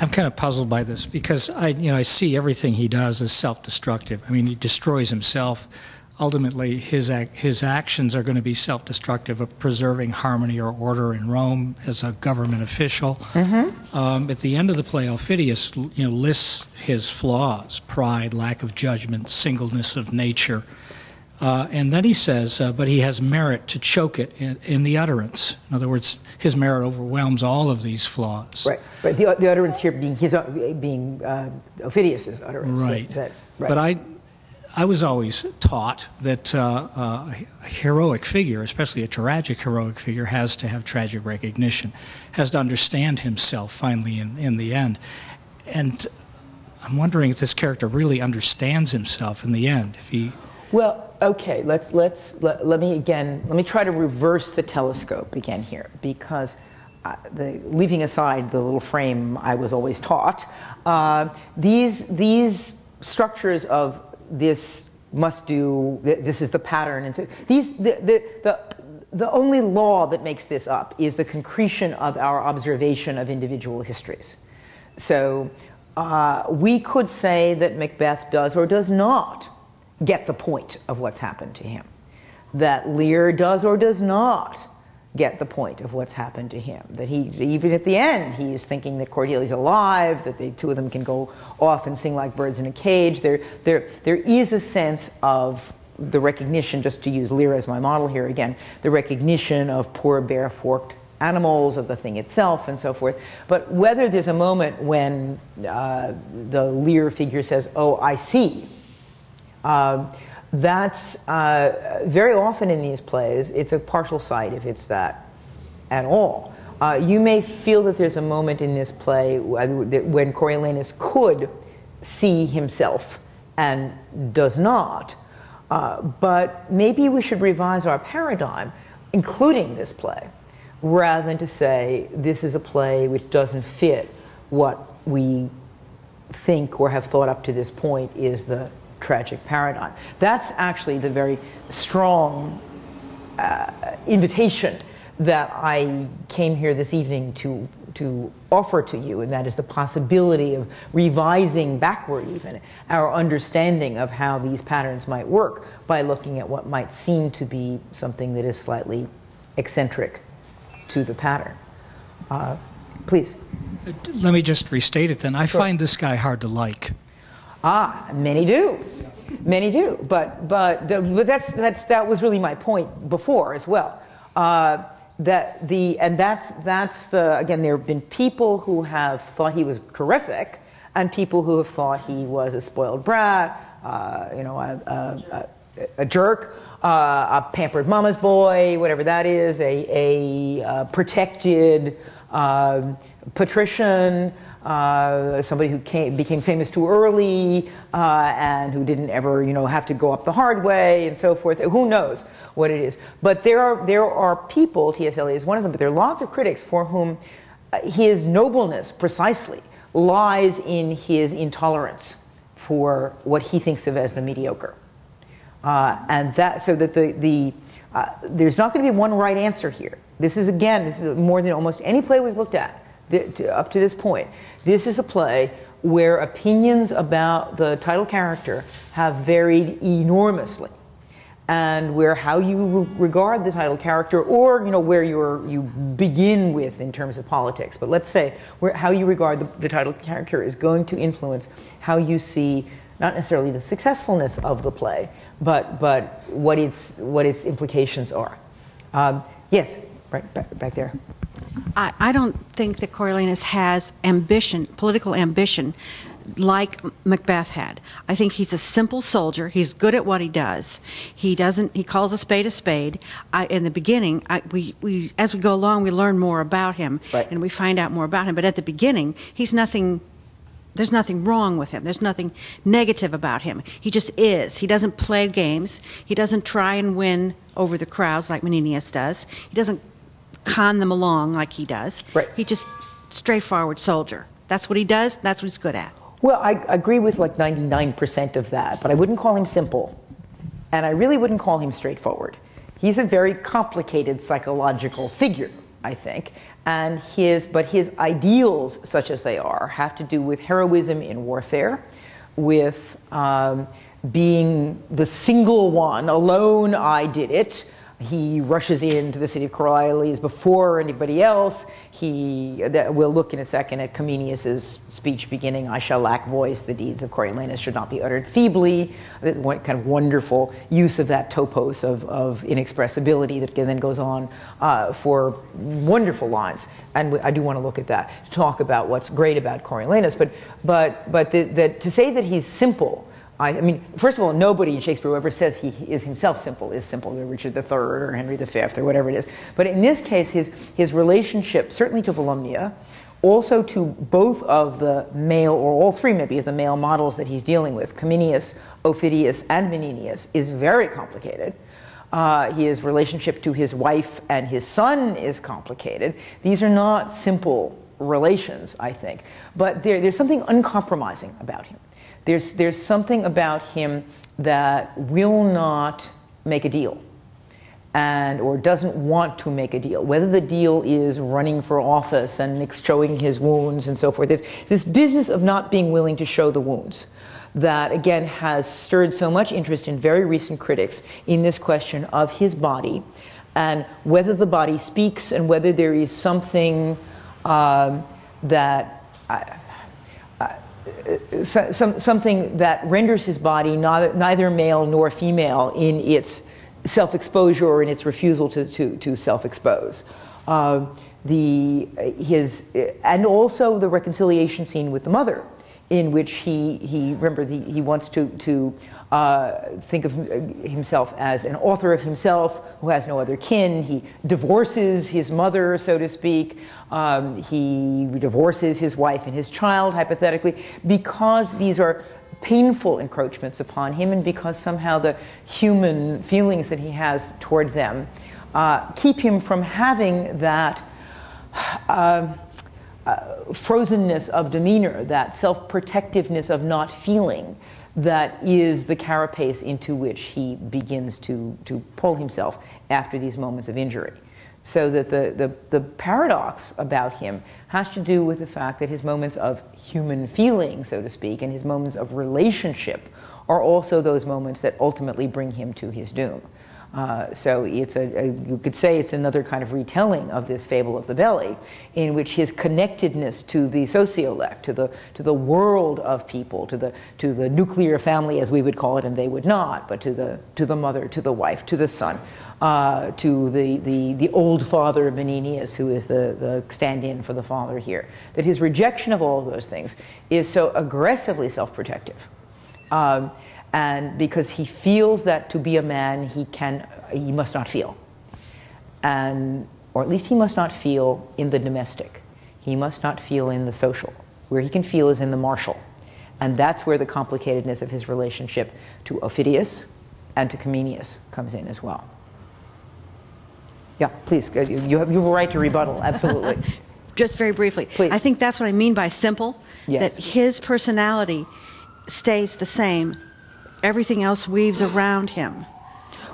I'm kind of puzzled by this because I see everything he does as self-destructive. I mean, he destroys himself. Ultimately, his actions are going to be self-destructive of preserving harmony or order in Rome as a government official. Mm-hmm. At the end of the play, Aufidius lists his flaws: pride, lack of judgment, singleness of nature. And then he says, but he has merit to choke it in the utterance. In other words, his merit overwhelms all of these flaws. Right. The utterance here being Aufidius's utterance. Right. But I was always taught that a heroic figure, especially a tragic heroic figure, has to have tragic recognition, has to understand himself finally in the end. And I'm wondering if this character really understands himself in the end. If he... Well, okay, let me try to reverse the telescope again here, because leaving aside the little frame I was always taught, these structures of this must do, this is the pattern, and so the the only law that makes this up is the concretion of our observation of individual histories. So we could say that Macbeth does or does not get the point of what's happened to him, that Lear does or does not get the point of what's happened to him, that he, even at the end, he's thinking that Cordelia's alive, that the two of them can go off and sing like birds in a cage. There is a sense of the recognition, just to use Lear as my model here again, the recognition of poor bare-forked animals, of the thing itself, and so forth. But whether there's a moment when the Lear figure says, "Oh, I see," that's very often in these plays, it's a partial sight if it's that at all. You may feel that there's a moment in this play when Coriolanus could see himself and does not. But maybe we should revise our paradigm, including this play, rather than to say this is a play which doesn't fit what we think or have thought up to this point is the tragic paradigm. That's actually the very strong invitation that I came here this evening to offer to you, and that is the possibility of revising backward even our understanding of how these patterns might work by looking at what might seem to be something that is slightly eccentric to the pattern. Please. Let me just restate it then. I Sure. find this guy hard to like. Many do. Many do. But that was really my point before as well. That's the, again, there have been people who have thought he was terrific and people who have thought he was a spoiled brat, a jerk, a pampered mama's boy, whatever that is, a protected patrician, somebody who became famous too early and who didn't ever, have to go up the hard way and so forth. Who knows what it is? But there are people, T.S. Eliot is one of them, but there are lots of critics for whom his nobleness precisely lies in his intolerance for what he thinks of as the mediocre. And that, so that there's not going to be one right answer here. This is more than almost any play we've looked at up to this point. This is a play where opinions about the title character have varied enormously, and where how you regard the title character, or where you begin with in terms of politics, but let's say how you regard the title character is going to influence how you see not necessarily the successfulness of the play, but what its implications are. Yes, right back there. I don't think that Coriolanus has ambition, political ambition, like Macbeth had. I think he's a simple soldier. He's good at what he does. He calls a spade. In the beginning, as we go along, we learn more about him, right, and we find out more about him. But at the beginning, there's nothing wrong with him. There's nothing negative about him. He just is. He doesn't play games. He doesn't try and win over the crowds like Menenius does. He doesn't con them along like he does. Right. He just straightforward soldier. That's what he does. That's what he's good at. Well, I agree with like 99% of that, but I wouldn't call him simple, and I really wouldn't call him straightforward. He's a very complicated psychological figure, I think, and his ideals, such as they are, have to do with heroism in warfare, with being the single one, alone I did it. He rushes into the city of Coriolanus before anybody else. We'll look in a second at Comenius's speech beginning, "I shall lack voice, the deeds of Coriolanus should not be uttered feebly." What kind of wonderful use of that topos of inexpressibility that then goes on for wonderful lines. And I do want to look at that, to talk about what's great about Coriolanus. But to say that he's simple, I mean, first of all, nobody in Shakespeare who ever says he is himself simple is simple, Richard III or Henry V or whatever it is. But in this case, his relationship, certainly to Volumnia, also to both of the male, or all three maybe, of the male models that he's dealing with, Comenius, Ophidius, and Menenius, is very complicated. His relationship to his wife and his son is complicated. These are not simple relations, I think. But there's something uncompromising about him. There's something about him that will not make a deal. or doesn't want to make a deal, whether the deal is running for office and showing his wounds and so forth. There's this business of not being willing to show the wounds that, again, has stirred so much interest in very recent critics in this question of his body and whether the body speaks and whether there is something something that renders his body neither male nor female in its self-exposure or in its refusal to self-expose. And also the reconciliation scene with the mother, in which he wants to think of himself as an author of himself who has no other kin. He divorces his mother, so to speak. He divorces his wife and his child, hypothetically, because these are painful encroachments upon him and because somehow the human feelings that he has toward them keep him from having that frozenness of demeanor, that self-protectiveness of not feeling that is the carapace into which he begins to pull himself after these moments of injury. So that the paradox about him has to do with the fact that his moments of human feeling, so to speak, and his moments of relationship are also those moments that ultimately bring him to his doom. So it's you could say it's another kind of retelling of this fable of the belly, in which his connectedness to the sociolect, to the world of people, to the nuclear family as we would call it, and they would not, but to the mother, to the wife, to the son, to the old father Menenius, who is the stand-in for the father here, that his rejection of all of those things is so aggressively self-protective. And because he feels that to be a man, he must not feel. Or at least he must not feel in the domestic. He must not feel in the social. Where he can feel is in the martial. And that's where the complicatedness of his relationship to Ophidius and to Comenius comes in as well. Yeah, please, you have a right to rebuttal, absolutely. Just very briefly. Please. I think that's what I mean by simple, yes. That his personality stays the same. Everything else weaves around him.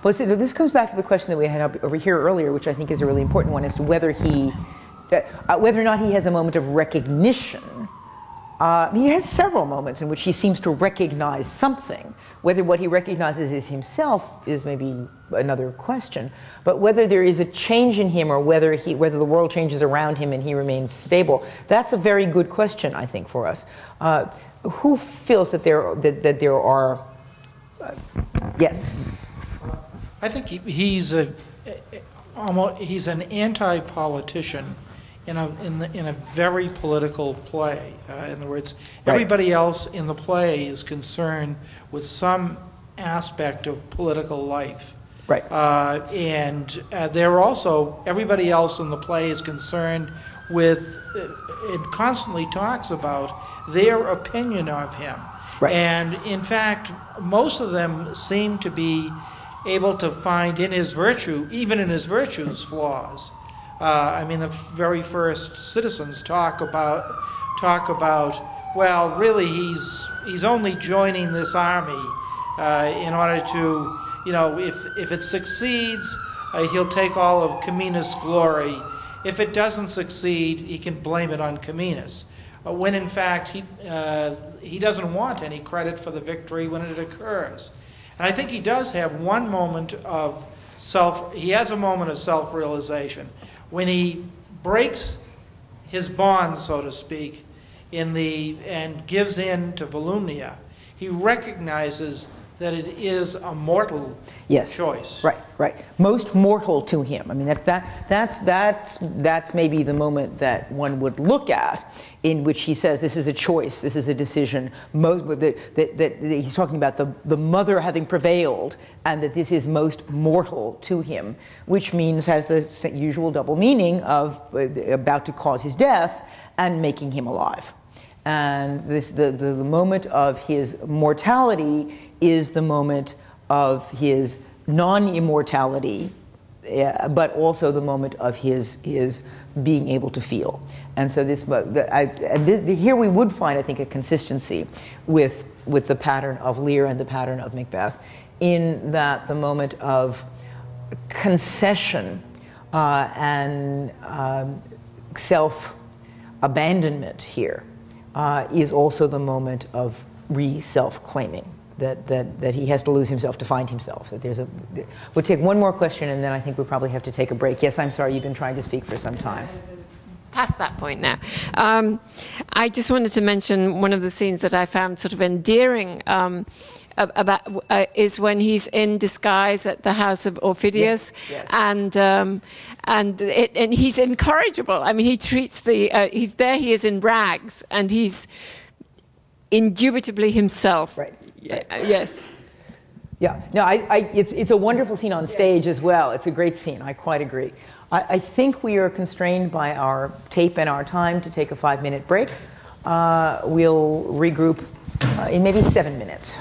Well, see, this comes back to the question that we had up over here earlier, which I think is a really important one, as to whether whether or not he has a moment of recognition. He has several moments in which he seems to recognize something. Whether what he recognizes is himself is maybe another question. But whether there is a change in him, or whether the world changes around him and he remains stable, that's a very good question, I think, for us. Who feels that there are yes. I think he's an anti-politician in a very political play. In other words, everybody else in the play is concerned with some aspect of political life. Right. And they're also, everybody else in the play is concerned with, it constantly talks about their opinion of him. Right. And in fact, most of them seem to be able to find in his virtue, even in his virtues, flaws. I mean, the very first citizens talk about, well, really, he's only joining this army in order to, if it succeeds, he'll take all of Comenius' glory. If it doesn't succeed, he can blame it on Comenius. When in fact he doesn't want any credit for the victory when it occurs. And I think he does have one moment of self-realization when he breaks his bonds, so to speak, and gives in to Volumnia. He recognizes that it is a mortal choice. Right. Most mortal to him. I mean, that's maybe the moment that one would look at, in which he says this is a choice, this is a decision. That he's talking about the mother having prevailed, and that this is most mortal to him, which means has the usual double meaning of about to cause his death and making him alive. And the moment of his mortality is the moment of his non-immortality, but also the moment of his being able to feel. And so here we would find, I think, a consistency with the pattern of Lear and the pattern of Macbeth, in that the moment of concession and self-abandonment here is also the moment of self-claiming, that he has to lose himself to find himself. That we'll take one more question, and then I think we'll probably have to take a break. Yes, I'm sorry, you've been trying to speak for some time. Past that point now. I just wanted to mention one of the scenes that I found sort of endearing is when he's in disguise at the house of Orphidius, yes. And he's incorrigible. I mean, he treats he's there, he is in rags, and he's indubitably himself. Right. Yes. Yeah. No, it's a wonderful scene on stage as well. It's a great scene. I quite agree. I think we are constrained by our tape and our time to take a 5-minute break. We'll regroup in maybe 7 minutes.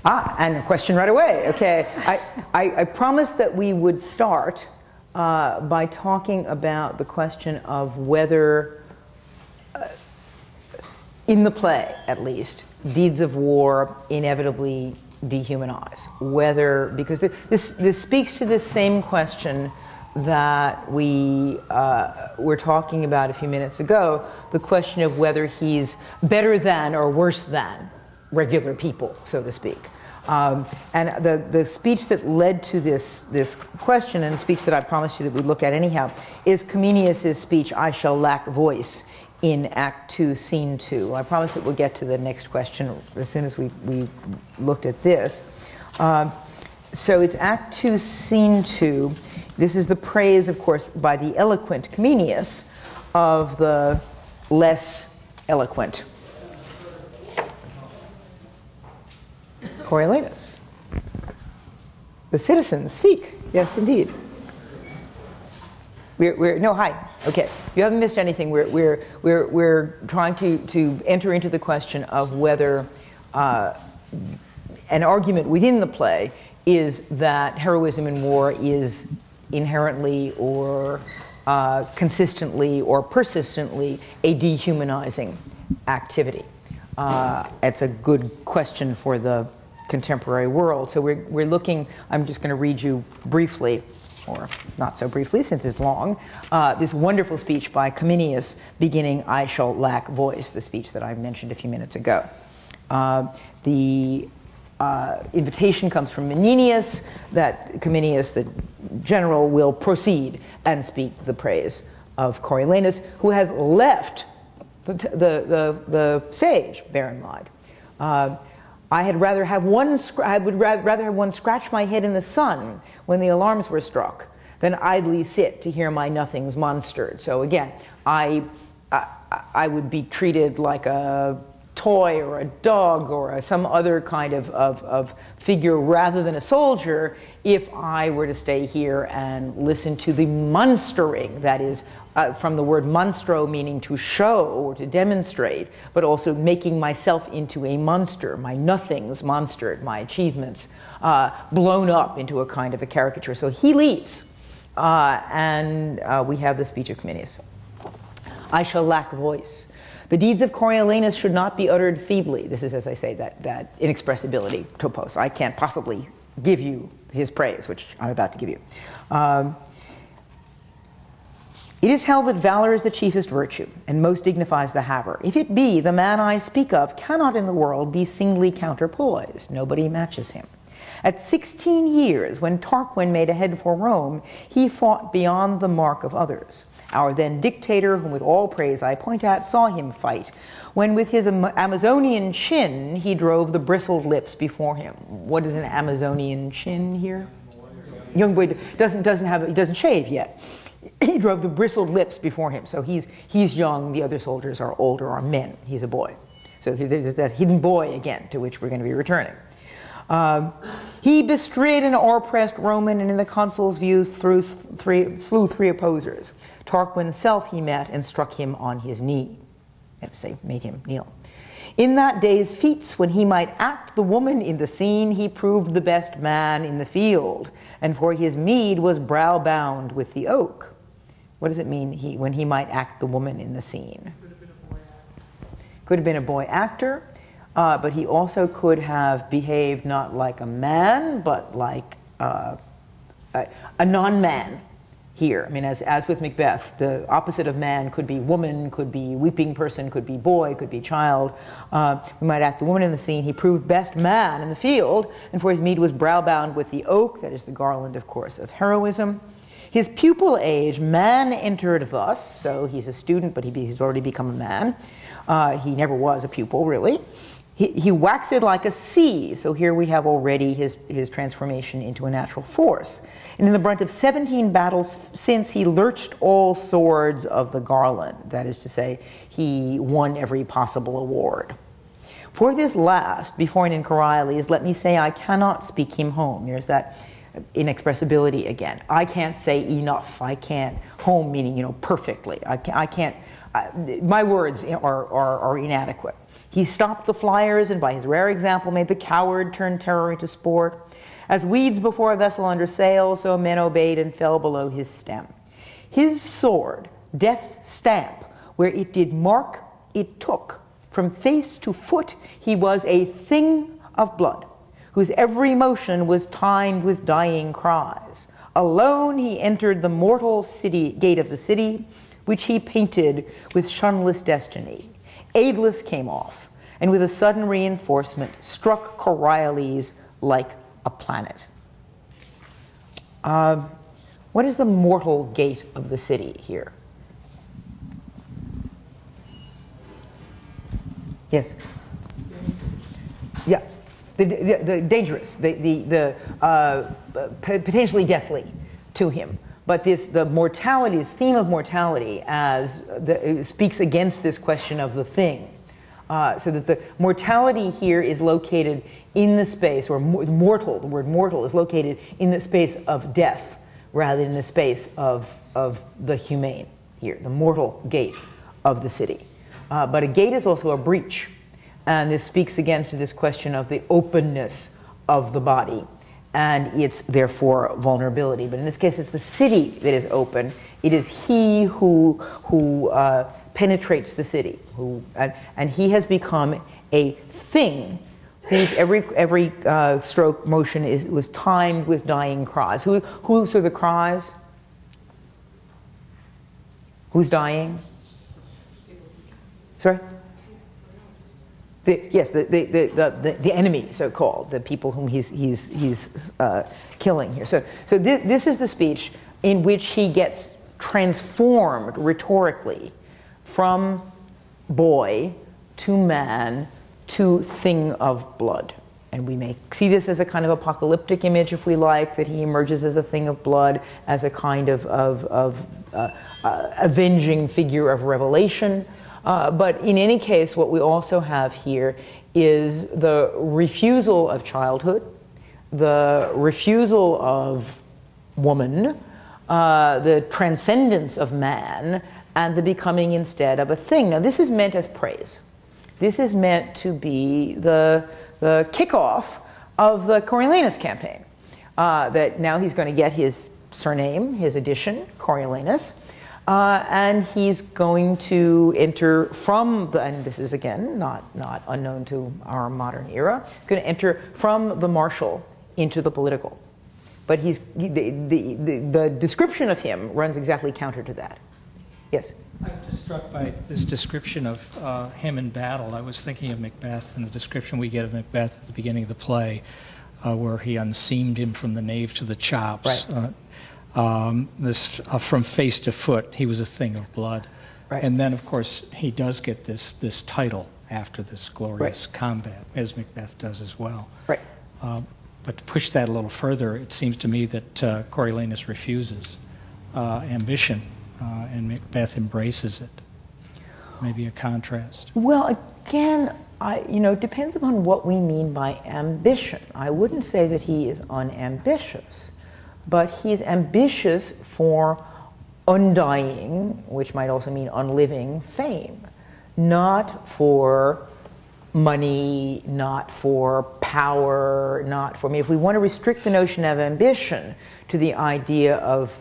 And a question right away. Okay. I promised that we would start by talking about the question of whether, in the play at least, deeds of war inevitably dehumanize. Whether, because this speaks to this same question that we were talking about a few minutes ago, the question of whether he's better than or worse than regular people, so to speak. And the speech that led to this question, and the speech that I promised you that we'd look at anyhow, is Comenius' speech, "I shall lack voice," in Act 2, Scene 2. I promise that we'll get to the next question as soon as we looked at this. So it's Act 2, Scene 2. This is the praise, of course, by the eloquent Comenius of the less eloquent Coriolanus. The citizens speak. Yes, indeed. No, hi. Okay, you haven't missed anything. We're trying to enter into the question of whether an argument within the play is that heroism in war is inherently or consistently or persistently a dehumanizing activity. It's a good question for the contemporary world. So we're looking, I'm just going to read you briefly, or not so briefly since it's long, this wonderful speech by Comenius beginning, "I shall lack voice," the speech that I mentioned a few minutes ago. The invitation comes from Menenius that Comenius, the general, will proceed and speak the praise of Coriolanus, who has left the stage, bear in mind. I would rather have one scratch my head in the sun when the alarms were struck than idly sit to hear my nothings monstered. So again, I would be treated like a toy or a dog or some other kind of figure rather than a soldier if I were to stay here and listen to the monstering, that is, from the word monstro, meaning to show or to demonstrate, but also making myself into a monster, my nothings monstered, my achievements blown up into a kind of a caricature. So he leaves, and we have the speech of Comenius. "I shall lack voice. The deeds of Coriolanus should not be uttered feebly." This is, as I say, that inexpressibility topos. I can't possibly give you his praise, which I'm about to give you. "It is held that valor is the chiefest virtue, and most dignifies the haver. If it be, the man I speak of cannot in the world be singly counterpoised. Nobody matches him. At 16 years, when Tarquin made a head for Rome, he fought beyond the mark of others. Our then dictator, whom with all praise I point at, saw him fight, when with his Amazonian chin he drove the bristled lips before him." What is an Amazonian chin here? Young boy doesn't shave yet. He drove the bristled lips before him. So he's young, the other soldiers are older, are men. He's a boy. So there's that hidden boy again, to which we're going to be returning. "He bestrid an o'erpressed Roman, and in the consul's views slew 3 opposers. Tarquin's self he met and struck him on his knee." Let's say, made him kneel. "In that day's feats, when he might act the woman in the scene, he proved the best man in the field, and for his meed was brow bound with the oak." What does it mean, when he might act the woman in the scene? Could have been a boy actor. but he also could have behaved not like a man, but like a non-man here. I mean, as with Macbeth, the opposite of man could be woman, could be weeping person, could be boy, could be child. We might act the woman in the scene. He proved best man in the field, and for his mead was browbound with the oak, that is the garland, of course, of heroism. His pupil age, man entered thus, so he's a student, but he's already become a man. He never was a pupil, really. He waxed like a sea, so here we have already his transformation into a natural force. And in the brunt of 17 battles since, he lurched all swords of the garland. That is to say, he won every possible award. For this last, before and in Coriolanus, let me say I cannot speak him home. There's that inexpressibility again. I can't say enough. I can't, home meaning, you know, perfectly. I can't, my words are inadequate. He stopped the flyers, and by his rare example made the coward turn terror into sport. As weeds before a vessel under sail, so men obeyed and fell below his stem. His sword, death's stamp, where it did mark, it took. From face to foot he was a thing of blood, whose every motion was timed with dying cries. Alone he entered the mortal city, gate of the city, which he painted with shunless destiny. Aidless came off, and with a sudden reinforcement struck Coriolanus like a planet. What is the mortal gate of the city here? Yes? Yeah, the dangerous, the potentially deathly to him. But the mortality, this theme of mortality speaks against this question of the thing. So that the mortality here is located in the space, or mortal, the word mortal is located in the space of death rather than the space of the humane here, the mortal gate of the city. But a gate is also a breach, and this speaks again to this question of the openness of the body and its, therefore, vulnerability. But in this case, it's the city that is open. It is he who penetrates the city, and he has become a thing whose every stroke motion was timed with dying cries. Whose are the cries? Who's dying? Sorry? The enemy, so-called, the people whom he's killing here. So this is the speech in which he gets transformed rhetorically from boy to man to thing of blood. And we may see this as a kind of apocalyptic image, if we like, that he emerges as a thing of blood, as a kind of avenging figure of revelation. But in any case, what we also have here is the refusal of childhood, the refusal of woman, the transcendence of man, and the becoming instead of a thing. Now, this is meant as praise. This is meant to be the kickoff of the Coriolanus campaign. That now he's going to get his surname, his addition, Coriolanus, and he's going to enter from the, and this is again not unknown to our modern era, going to enter from the martial into the political. But the description of him runs exactly counter to that. Yes? I'm just struck by this description of him in battle. I was thinking of Macbeth and the description we get of Macbeth at the beginning of the play, where he unseamed him from the nave to the chops. Right. From face to foot, he was a thing of blood. Right. And then, of course, he does get this title after this glorious combat, as Macbeth does as well. Right. But to push that a little further, it seems to me that Coriolanus refuses ambition, and Macbeth embraces it. Maybe a contrast. Well, again, it depends upon what we mean by ambition. I wouldn't say that he is unambitious, but he's ambitious for undying, which might also mean unliving, fame, not for money, not for power, not for, if we want to restrict the notion of ambition to the idea of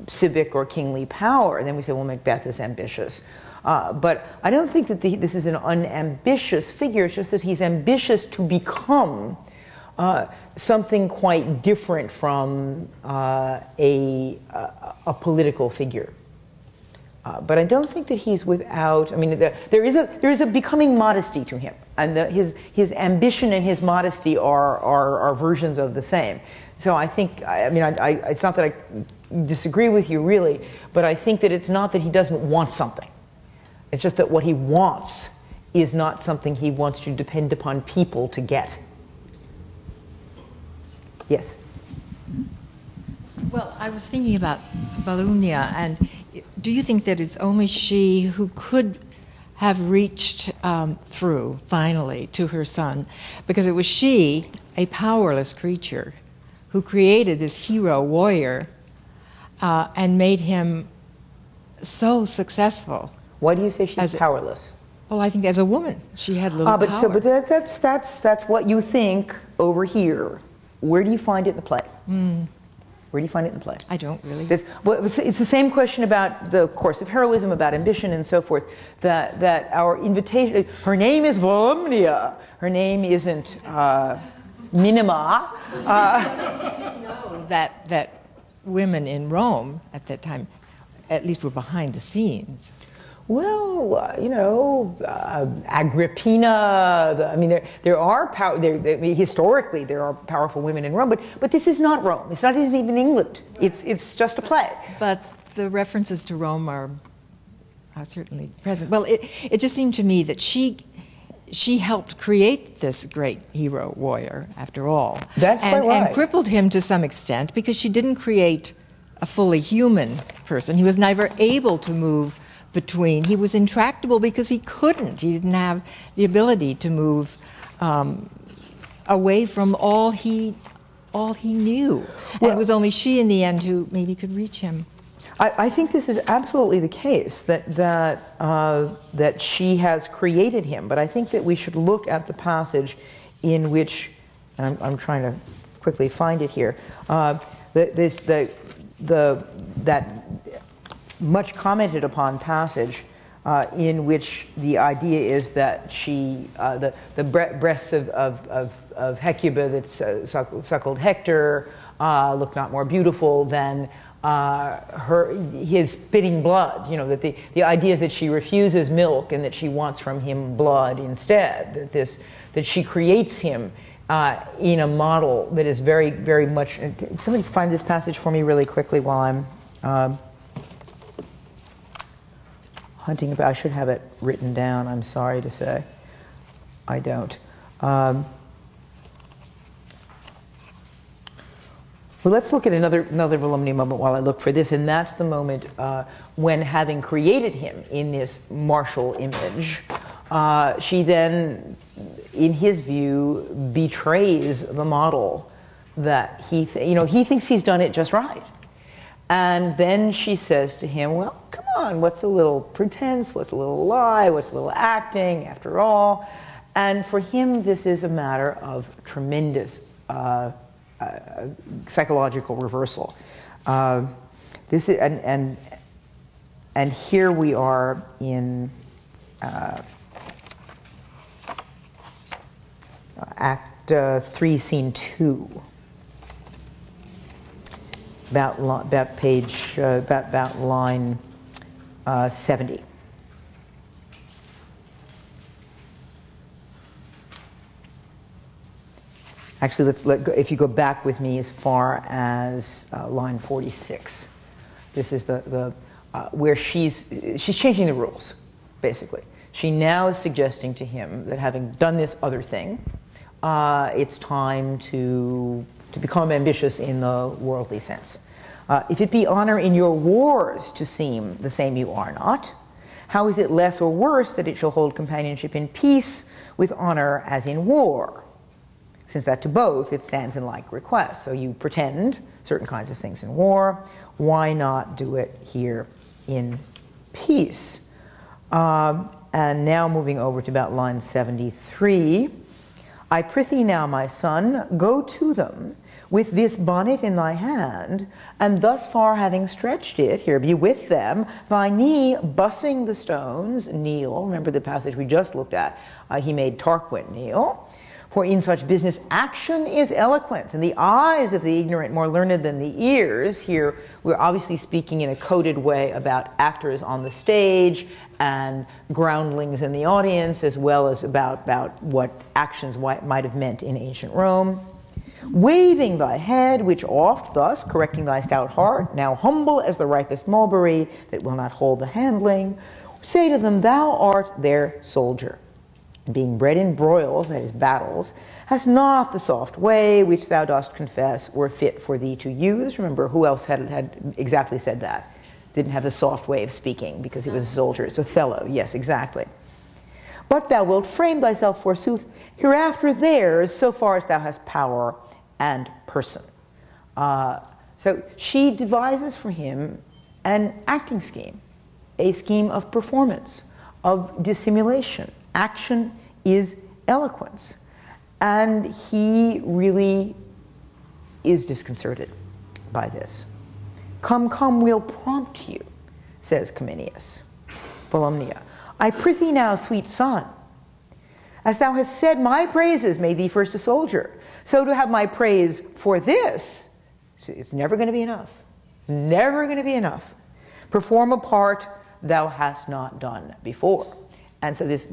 civic or kingly power, then we say, well, Macbeth is ambitious. But I don't think that this is an unambitious figure. It's just that he's ambitious to become something quite different from a political figure. But I don't think that he's without. I mean, there is a becoming modesty to him, and his ambition and his modesty are versions of the same. So I think, I mean, it's not that I disagree with you really, but I think that it's not that he doesn't want something. It's just that what he wants is not something he wants to depend upon people to get. Yes? Well, I was thinking about Volumnia, and do you think that it's only she who could have reached through, finally, to her son? Because it was she, a powerless creature, who created this hero warrior and made him so successful. Why do you say she's powerless? Well, I think as a woman, she had little power. But that's what you think over here. Where do you find it in the play? Where do you find it in the play? I don't really. It's the same question about the course of heroism, about ambition, and so forth. That our invitation. Her name is Volumnia. Her name isn't Minima. I didn't know that women in Rome at that time, at least, were behind the scenes. Well, you know, Agrippina. I mean, there are historically there are powerful women in Rome, but this is not Rome. It's not even England. It's just a play. But the references to Rome are certainly present. Well, it just seemed to me that she helped create this great hero warrior, after all. That's quite right. And crippled him to some extent because she didn't create a fully human person. He was never able to move between. He was intractable because he couldn't. He didn't have the ability to move away from all he knew. And it was only she in the end who maybe could reach him. I think this is absolutely the case, that she has created him. But I think that we should look at the passage in which, and I'm trying to quickly find it here, that much commented upon passage in which the idea is that she, the breasts of Hecuba that suckled Hector look not more beautiful than his spitting blood. You know, that the idea is that she refuses milk and that she wants from him blood instead. That she creates him in a model that is very, very much. Can somebody find this passage for me really quickly while I'm hunting about. I should have it written down. I'm sorry to say, I don't. Well, let's look at another Volumnia moment while I look for this, and that's the moment when, having created him in this martial image, she then, in his view, betrays the model that he thinks he's done it just right. And then she says to him, well, come on, what's a little pretense, what's a little lie, what's a little acting, after all? And for him, this is a matter of tremendous psychological reversal. This is, and here we are in Act 3, Scene 2. About line 70. Actually, if you go back with me as far as line 46. This is where she's changing the rules, basically. She now is suggesting to him that, having done this other thing, it's time to become ambitious in the worldly sense. If it be honor in your wars to seem the same you are not, how is it less or worse that it shall hold companionship in peace with honor as in war? Since that to both it stands in like request. So you pretend certain kinds of things in war, why not do it here in peace? And now moving over to about line 73. I prithee now, my son, go to them with this bonnet in thy hand, and thus far having stretched it, here be with them, thy knee bussing the stones, kneel. Remember the passage we just looked at. He made Tarquin kneel. For in such business action is eloquence, and the eyes of the ignorant more learned than the ears. Here we're obviously speaking in a coded way about actors on the stage and groundlings in the audience, as well as about what actions might have meant in ancient Rome. Waving thy head, which oft thus, correcting thy stout heart, now humble as the ripest mulberry that will not hold the handling, say to them, thou art their soldier. Being bred in broils, that is battles, hast not the soft way which thou dost confess were fit for thee to use. Remember, who else had exactly said that? Didn't have the soft way of speaking because he was a soldier. It's Othello, yes, exactly. But thou wilt frame thyself, forsooth, hereafter theirs, so far as thou hast power and person. So she devises for him an acting scheme, a scheme of performance, of dissimulation. Action is eloquence. And he really is disconcerted by this. Come, come, we'll prompt you, says Cominius. Volumnia, I prithee now, sweet son, as thou hast said, my praises made thee first a soldier. So to have my praise for this, it's never going to be enough. It's never going to be enough. Perform a part thou hast not done before. And so this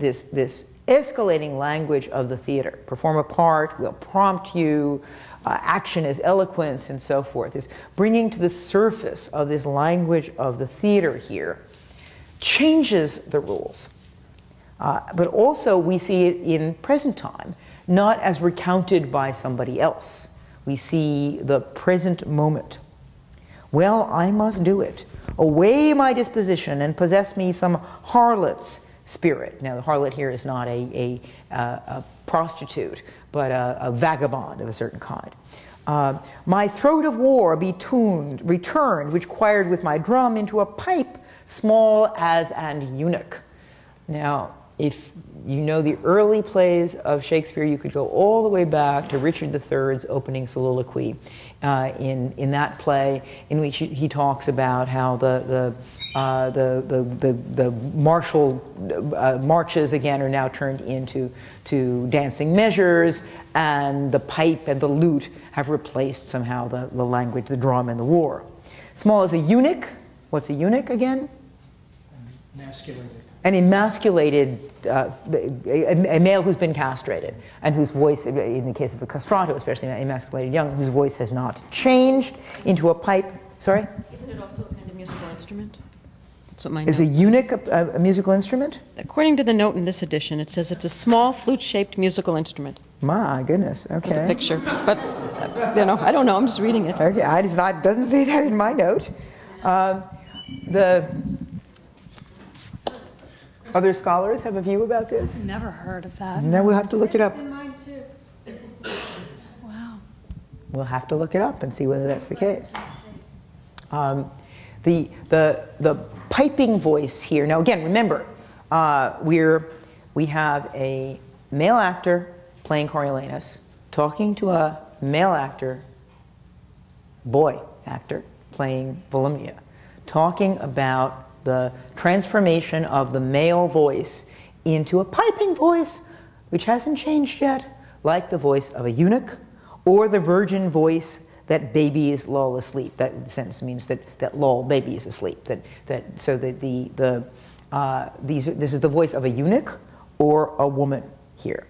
escalating language of the theater, perform a part, we'll prompt you, action is eloquence, and so forth, is bringing to the surface of this language of the theater here, changes the rules. But also we see it in present time, not as recounted by somebody else. We see the present moment. Well, I must do it. Away my disposition and possess me some harlot's spirit. Now, the harlot here is not a prostitute, but a vagabond of a certain kind. My throat of war be returned, which quired with my drum into a pipe small as an eunuch. Now, if you know the early plays of Shakespeare, you could go all the way back to Richard III's opening soliloquy in that play, in which he talks about how the martial marches again are now turned into dancing measures, and the pipe and the lute have replaced somehow the language, the drum, and the war. Small as a eunuch. What's a eunuch again? Emasculated. An emasculated, a male who's been castrated, and whose voice, in the case of a castrato, especially an emasculated young, whose voice has not changed into a pipe. Sorry? Isn't it also a kind of musical instrument? That's what my Is a eunuch a musical instrument? According to the note in this edition, it says it's a small flute-shaped musical instrument. My goodness, okay. With a picture, but, you know, I don't know, I'm just reading it. Okay, it doesn't say that in my note. Other scholars have a view about this? Never heard of that. No, we'll have to look it up. In mine too. Wow. We'll have to look it up and see whether that's the case. The piping voice here. Now again, remember, we have a male actor playing Coriolanus talking to a male actor, boy actor, playing Volumnia, talking about the transformation of the male voice into a piping voice, which hasn't changed yet, like the voice of a eunuch, or the virgin voice that babies lull asleep. That sentence means that lull babies asleep. This is the voice of a eunuch or a woman here.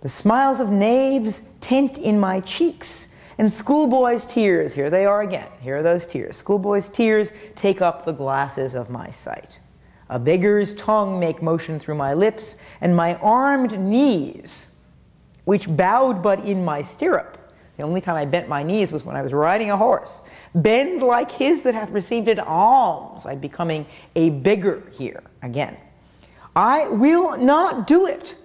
The smiles of knaves tint in my cheeks, and schoolboys' tears, here they are again, here are those tears. Schoolboys' tears take up the glasses of my sight. A beggar's tongue make motion through my lips, and my armed knees, which bowed but in my stirrup. The only time I bent my knees was when I was riding a horse. Bend like his that hath received an alms. I'm becoming a beggar here again. I will not do it,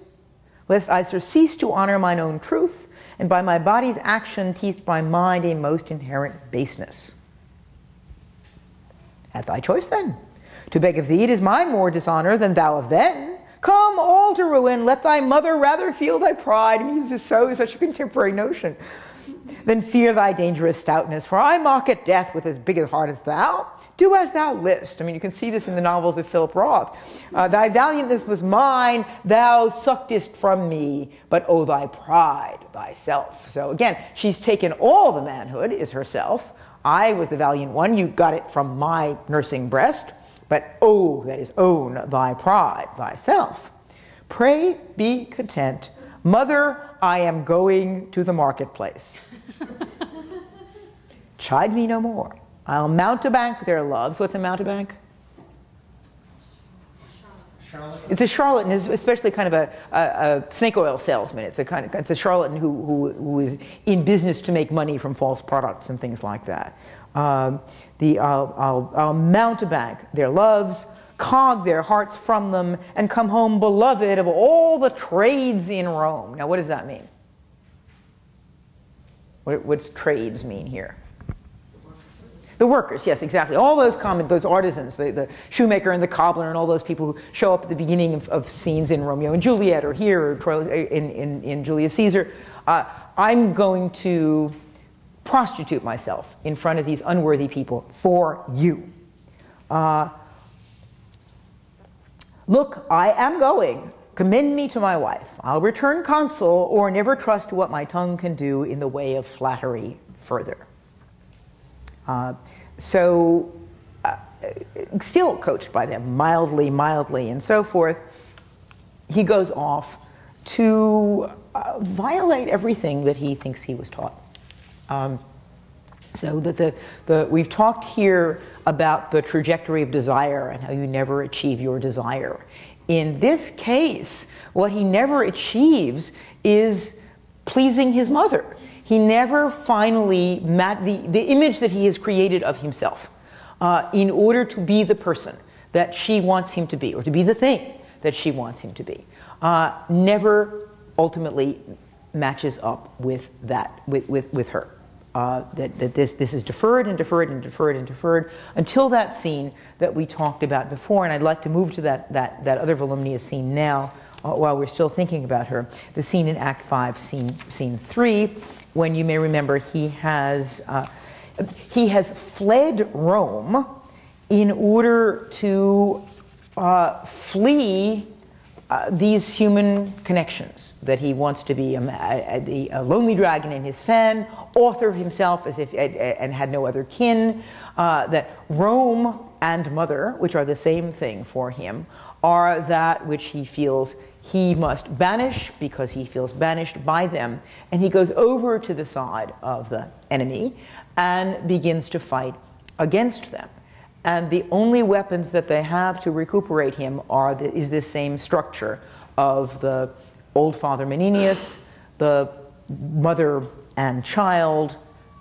lest I surcease to honor mine own truth, and by my body's action teach my mind a most inherent baseness. At thy choice then. To beg of thee, it is mine more dishonor than thou of then. Come all to ruin, let thy mother rather feel thy pride. I mean, this is such a contemporary notion. Than fear thy dangerous stoutness, for I mock at death with as big a heart as thou. Do as thou list. I mean, you can see this in the novels of Philip Roth. Thy valiantness was mine, thou suckedst from me, but oh, thy pride, thyself. So again, she's taken all the manhood, is herself. I was the valiant one, you got it from my nursing breast, but oh, that is own thy pride, thyself. Pray be content. Mother, I am going to the marketplace. Chide me no more. I'll mountebank their loves. What's a mountebank? It's a charlatan, especially kind of a snake oil salesman. It's a charlatan who is in business to make money from false products and things like that. I'll mountebank their loves, cog their hearts from them, and come home beloved of all the trades in Rome. Now, what does that mean? What's trades mean here? The workers, yes, exactly. All those artisans, the shoemaker and the cobbler and all those people who show up at the beginning of scenes in Romeo and Juliet or here or in Julius Caesar. I'm going to prostitute myself in front of these unworthy people for you. Look, I am going. Commend me to my wife. I'll return consul or never trust what my tongue can do in the way of flattery further. Still coached by them, mildly, and so forth, he goes off to violate everything that he thinks he was taught. So that we've talked here about the trajectory of desire and how you never achieve your desire. In this case, what he never achieves is pleasing his mother. He never finally met the image that he has created of himself in order to be the person that she wants him to be, or to be the thing that she wants him to be, never ultimately matches up with that, with her. That this is deferred and deferred and deferred and deferred until that scene that we talked about before. And I'd like to move to that other voluminous scene now while we're still thinking about her. The scene in Act 5, scene 3, when you may remember he has fled Rome in order to flee these human connections, that he wants to be a lonely dragon in his fen, author of himself as if and had no other kin, that Rome and mother, which are the same thing for him, are that which he feels he must banish because he feels banished by them, and he goes over to the side of the enemy and begins to fight against them. And the only weapons that they have to recuperate him is this same structure of the old father Menenius, the mother and child,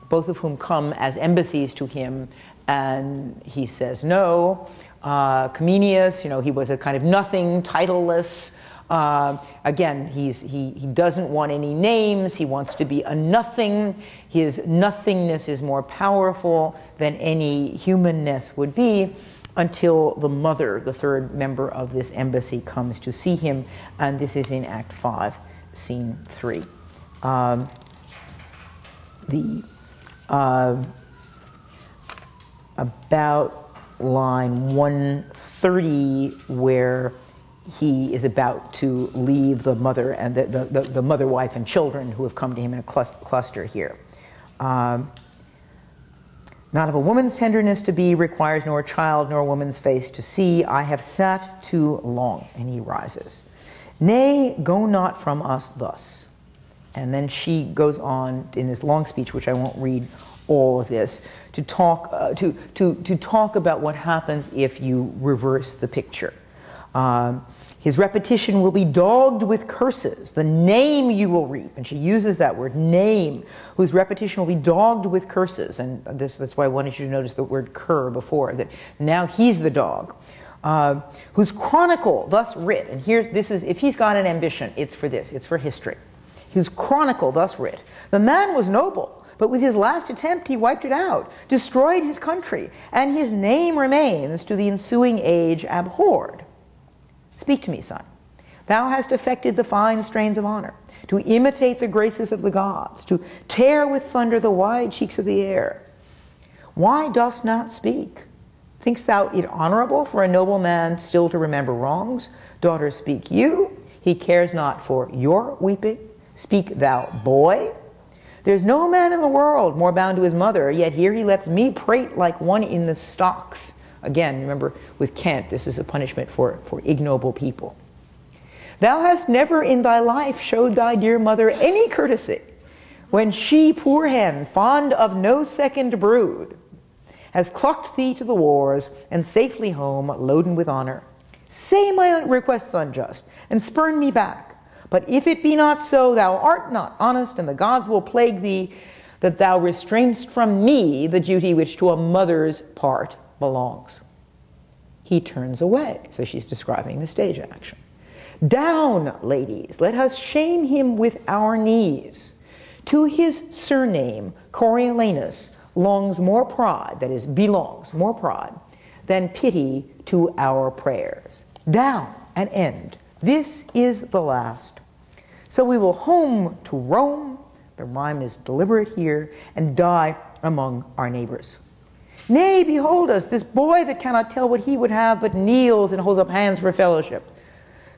both of whom come as embassies to him, and he says no. Comenius, he was a kind of nothing, titleless. Again, he doesn't want any names. He wants to be a nothing. His nothingness is more powerful than any humanness would be, until the mother, the third member of this embassy, comes to see him, and this is in Act 5, Scene 3. About line 130, where he is about to leave the mother and the mother, wife, and children who have come to him in a cluster here. Not of a woman's tenderness to be requires nor a child nor a woman's face to see. I have sat too long. And he rises. Nay, go not from us thus. And then she goes on in this long speech, which I won't read all of this, to talk about what happens if you reverse the picture. His repetition will be dogged with curses. The name you will reap, and she uses that word, name, whose repetition will be dogged with curses. And that's why I wanted you to notice the word cur before, that now he's the dog. Whose chronicle thus writ, and if he's got an ambition, it's for this, it's for history. Whose chronicle thus writ, the man was noble, but with his last attempt he wiped it out, destroyed his country, and his name remains to the ensuing age abhorred. Speak to me, son. Thou hast affected the fine strains of honor, to imitate the graces of the gods, to tear with thunder the wide cheeks of the air. Why dost not speak? Think'st thou it honorable for a noble man still to remember wrongs? Daughter, speak you. He cares not for your weeping. Speak thou, boy. There's no man in the world more bound to his mother, yet here he lets me prate like one in the stocks. Again, remember, with Kent, this is a punishment for ignoble people. Thou hast never in thy life showed thy dear mother any courtesy, when she, poor hen, fond of no second brood, has clucked thee to the wars, and safely home, loaden with honor. Say my requests unjust, and spurn me back. But if it be not so, thou art not honest, and the gods will plague thee, that thou restrainst from me the duty which to a mother's part belongs. He turns away. So she's describing the stage action. Down, ladies, let us shame him with our knees. To his surname, Coriolanus, longs more pride, that is, belongs more pride, than pity to our prayers. Down, an end. This is the last. So we will home to Rome, the rhyme is deliberate here, and die among our neighbors. Nay, behold us, this boy that cannot tell what he would have, but kneels and holds up hands for fellowship.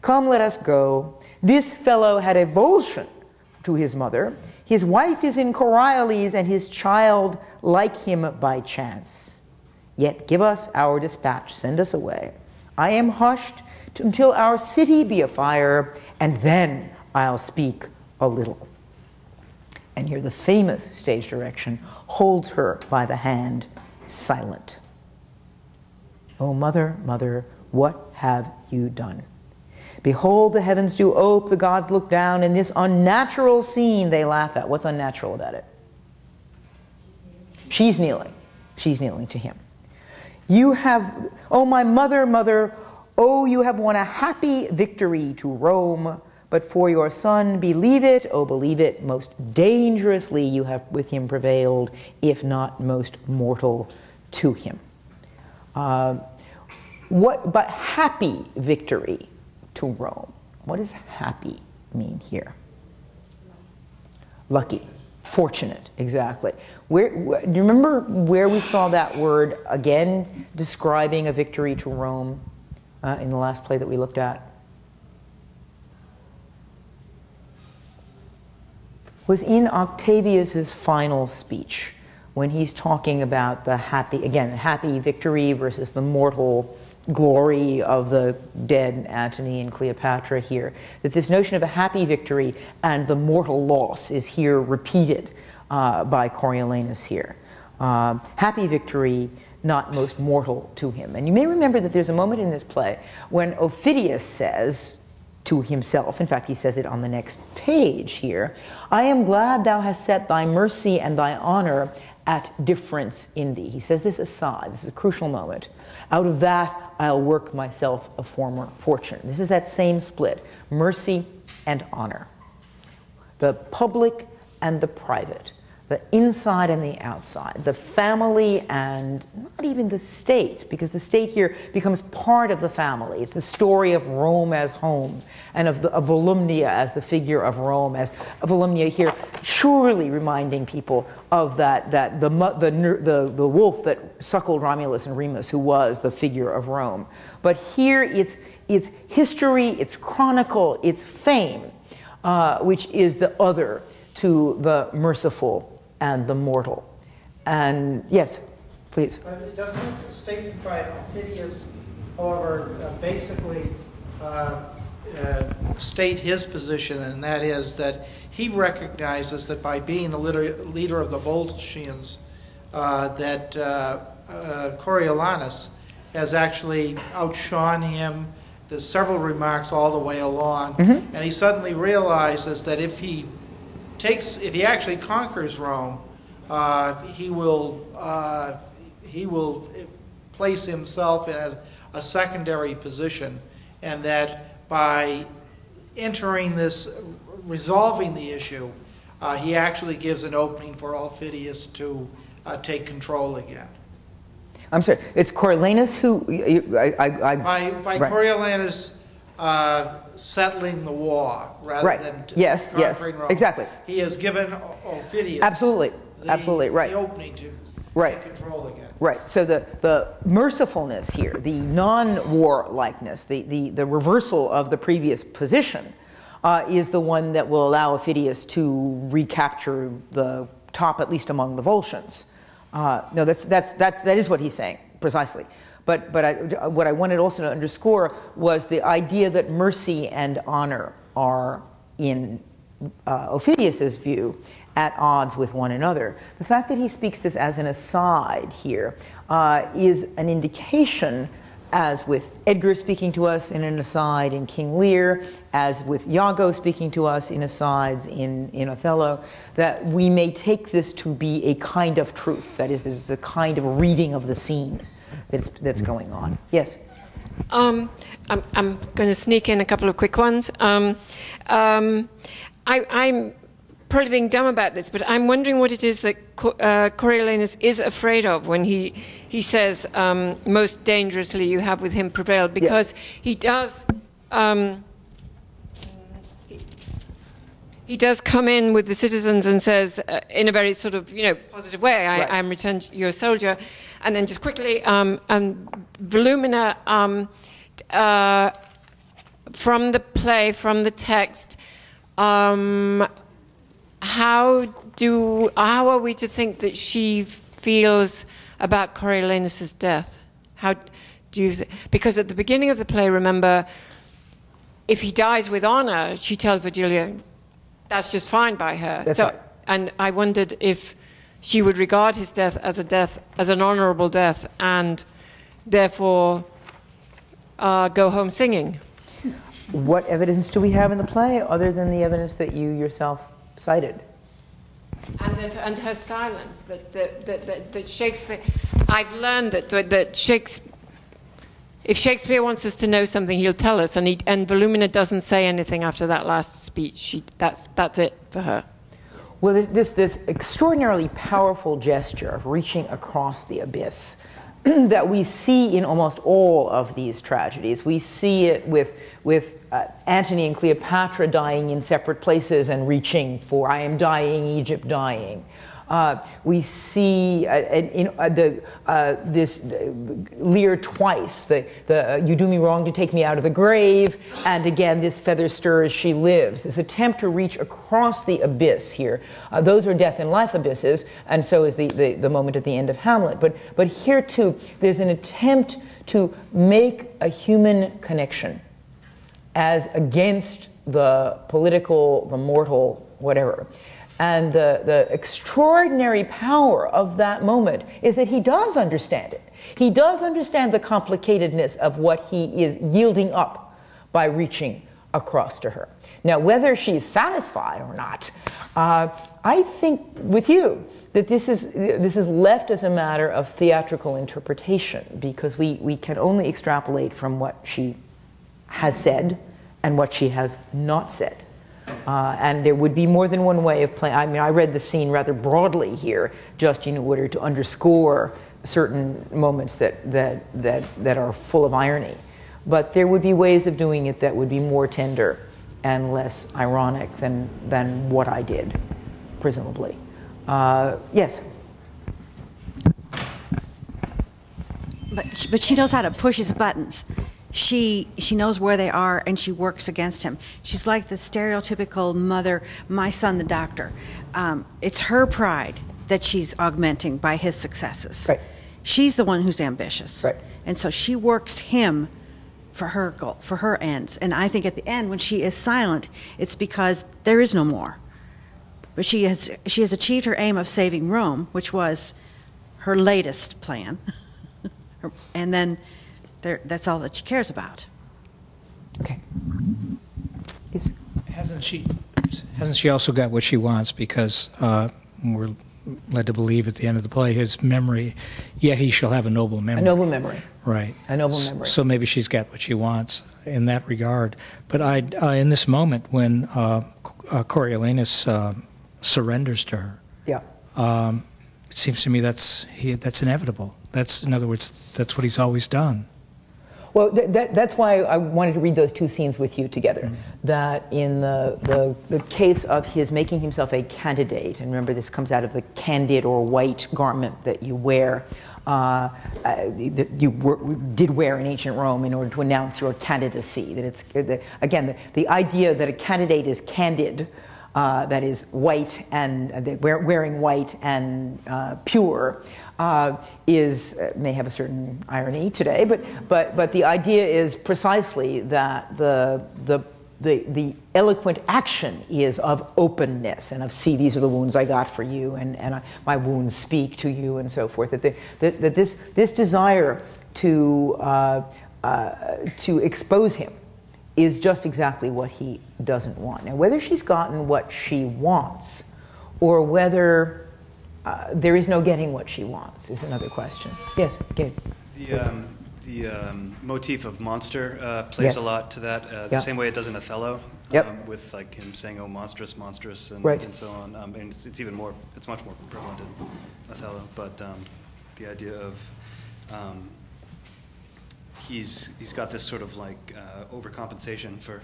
Come, let us go. This fellow had a volscion to his mother. His wife is in Coriolanus, and his child like him by chance. Yet give us our dispatch, send us away. I am hushed until our city be afire, and then I'll speak a little. And here the famous stage direction holds her by the hand, silent. O mother, mother, what have you done? Behold, the heavens do ope, the gods look down, and this unnatural scene they laugh at. What's unnatural about it? She's kneeling. She's kneeling to him. You have, oh my mother, mother, oh, you have won a happy victory to Rome, but for your son, believe it, oh, believe it, most dangerously you have with him prevailed, if not most mortal to him. But happy victory to Rome. What does happy mean here? Lucky, fortunate, exactly. Do you remember where we saw that word again describing a victory to Rome in the last play that we looked at? Was in Octavius's final speech when he's talking about the happy victory versus the mortal glory of the dead Antony and Cleopatra here, that this notion of a happy victory and the mortal loss is here repeated by Coriolanus here. Happy victory, not most mortal to him. And you may remember that there's a moment in this play when Ophidius says to himself, in fact he says it on the next page here, I am glad thou hast set thy mercy and thy honor at difference in thee. He says this aside. This is a crucial moment. Out of that I'll work myself a former fortune. This is that same split, mercy and honor. The public and the private, the inside and the outside, the family and not even the state, because the state here becomes part of the family. It's the story of Rome as home, and of Volumnia as the figure of Rome, as Volumnia here surely reminding people of the wolf that suckled Romulus and Remus, who was the figure of Rome. But here it's history, it's chronicle, it's fame, which is the other to the merciful and the mortal. And yes, please. It doesn't statement by Ophidius, however, basically state his position, and that is that he recognizes that by being the leader of the Volscians, that Coriolanus has actually outshone him. There's several remarks all the way along, and he suddenly realizes that if he actually conquers Rome, he will place himself in a secondary position, and that by entering this, resolving the issue, he actually gives an opening for Ophidius to take control again. I'm sorry, it's Coriolanus who... By right. Coriolanus settling the war rather Right. than Yes, yes, conquering Rome. exactly. He has given Ophidius Absolutely, absolutely, right. the opening to Right. take control again. Right. So the mercifulness here, the non-warlikeness, the reversal of the previous position, is the one that will allow Ophidius to recapture the top, at least among the Volscians. No, that is what he's saying precisely. But what I wanted also to underscore was the idea that mercy and honor are, in Ophidius's view, at odds with one another. The fact that he speaks this as an aside here is an indication, as with Edgar speaking to us in an aside in King Lear, as with Iago speaking to us in asides in Othello, that we may take this to be a kind of truth. That is, there's a kind of reading of the scene that's going on. Yes? I'm going to sneak in a couple of quick ones. I'm probably being dumb about this, but I'm wondering what it is that Coriolanus is afraid of when he says, most dangerously you have with him prevailed, because yes. He does come in with the citizens and says, in a very sort of, positive way, I am returned your soldier. And then just quickly, Volumina, from the play, from the text, how are we to think that she feels about Coriolanus's death? How do you? Because at the beginning of the play, remember, if he dies with honor, she tells Virgilia, that's just fine by her. That's right. And I wondered if she would regard his death as an honorable death, and therefore go home singing. What evidence do we have in the play other than the evidence that you yourself cited? And her silence, that Shakespeare, I've learned that Shakespeare, if Shakespeare wants us to know something, he'll tell us, and Volumina doesn't say anything after that last speech. That's it for her. Well, this extraordinarily powerful gesture of reaching across the abyss that we see in almost all of these tragedies. We see it with Antony and Cleopatra dying in separate places and reaching for, I am dying, Egypt dying. We see this Lear twice, you do me wrong to take me out of the grave, and again, this feather stirs, she lives. This attempt to reach across the abyss here. Those are death and life abysses, and so is the moment at the end of Hamlet. But here too, there's an attempt to make a human connection as against the political, the mortal, whatever. And the extraordinary power of that moment is that he does understand it. He does understand the complicatedness of what he is yielding up by reaching across to her. Now, whether she's satisfied or not, I think with you that this is left as a matter of theatrical interpretation, because we can only extrapolate from what she has said and what she has not said. And there would be more than one way of playing. I mean, I read the scene rather broadly here, just in order to underscore certain moments that are full of irony. But there would be ways of doing it that would be more tender and less ironic than what I did, presumably. Yes? But she knows how to push his buttons. She knows where they are, and she works against him. She's like the stereotypical mother, my son the doctor. It's her pride that she's augmenting by his successes. Right. She's the one who's ambitious. Right. And so she works him for her goal, for her ends. And I think at the end, when she is silent, it's because there is no more. But she has achieved her aim of saving Rome, which was her latest plan. And then that's all that she cares about. Okay. Yes. Hasn't she also got what she wants? Because we're led to believe at the end of the play, his memory, yet he shall have a noble memory. A noble memory. Right. A noble memory. So maybe she's got what she wants in that regard. But in this moment when Coriolanus surrenders to her, yeah, it seems to me that's inevitable. In other words, that's what he's always done. Well, that's why I wanted to read those two scenes with you together. Mm-hmm. That in the case of his making himself a candidate, and remember this comes out of the candid or white garment that you wear, that you did wear in ancient Rome in order to announce your candidacy. That it's, again, the idea that a candidate is candid, that is white and wearing white and pure, may have a certain irony today, but the idea is precisely that the eloquent action is of openness and of, see, these are the wounds I got for you, and my wounds speak to you, and so forth. That this desire to expose him is just exactly what he doesn't want. Now, whether she's gotten what she wants or whether there is no getting what she wants is another question. Yes, Gabe. The motif of monster plays a lot to that, the same way it does in Othello, with like him saying, "Oh, monstrous, monstrous," and so on. And it's much more prevalent in Othello. But the idea of he's got this sort of like overcompensation for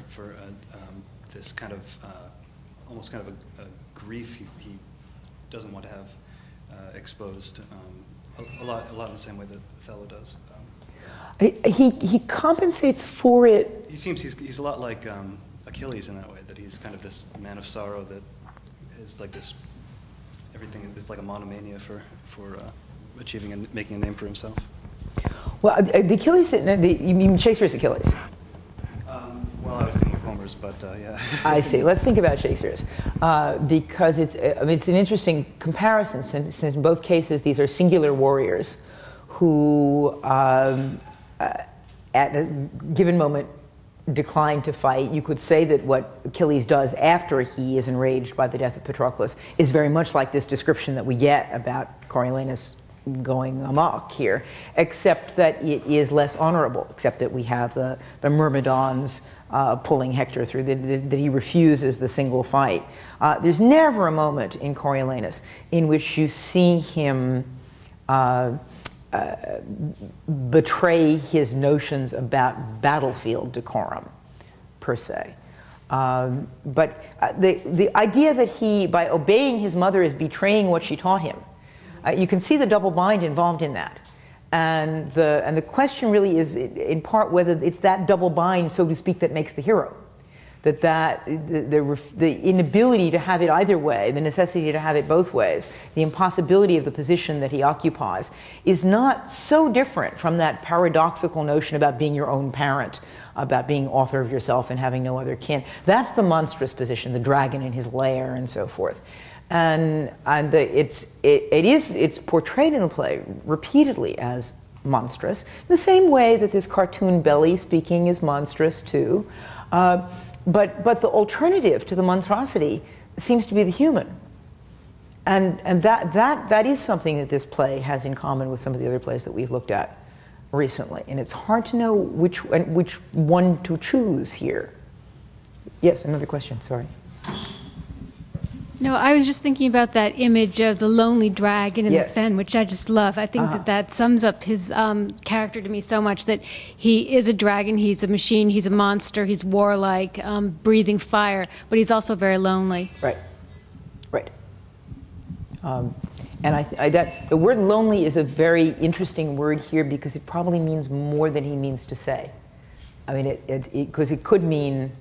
this kind of almost kind of a grief he doesn't want to have exposed, a lot in the same way that Othello does. He compensates for it. He seems he's a lot like Achilles in that way, that he's kind of this man of sorrow that is like this. Everything is like a monomania for achieving and making a name for himself. Well, the Achilles, you mean Shakespeare's Achilles? Well, I was thinking of Homer's, but yeah. I see. Let's think about Shakespeare's, because it's an interesting comparison, since in both cases these are singular warriors who, at a given moment, decline to fight. You could say that what Achilles does after he is enraged by the death of Patroclus is very much like this description that we get about Coriolanus going amok here, except that it is less honorable, except that we have the Myrmidons pulling Hector through, that he refuses the single fight. There's never a moment in Coriolanus in which you see him betray his notions about battlefield decorum, per se. But the idea that he, by obeying his mother, is betraying what she taught him, you can see the double bind involved in that. And the question really is, in part, whether it's that double bind, so to speak, that makes the hero. The inability to have it either way, the necessity to have it both ways, the impossibility of the position that he occupies, is not so different from that paradoxical notion about being your own parent, about being author of yourself and having no other kin. That's the monstrous position, the dragon in his lair and so forth. And it's portrayed in the play repeatedly as monstrous, in the same way that this cartoon belly speaking is monstrous too. But the alternative to the monstrosity seems to be the human. And that is something that this play has in common with some of the other plays that we've looked at recently. And it's hard to know which one to choose here. Yes, another question, sorry. No, I was just thinking about that image of the lonely dragon in yes. the fen, which I just love. I think that sums up his character to me so much, that he is a dragon, he's a machine, he's a monster, he's warlike, breathing fire, but he's also very lonely. Right, right. And that the word lonely is a very interesting word here, because it probably means more than he means to say. I mean, because it could mean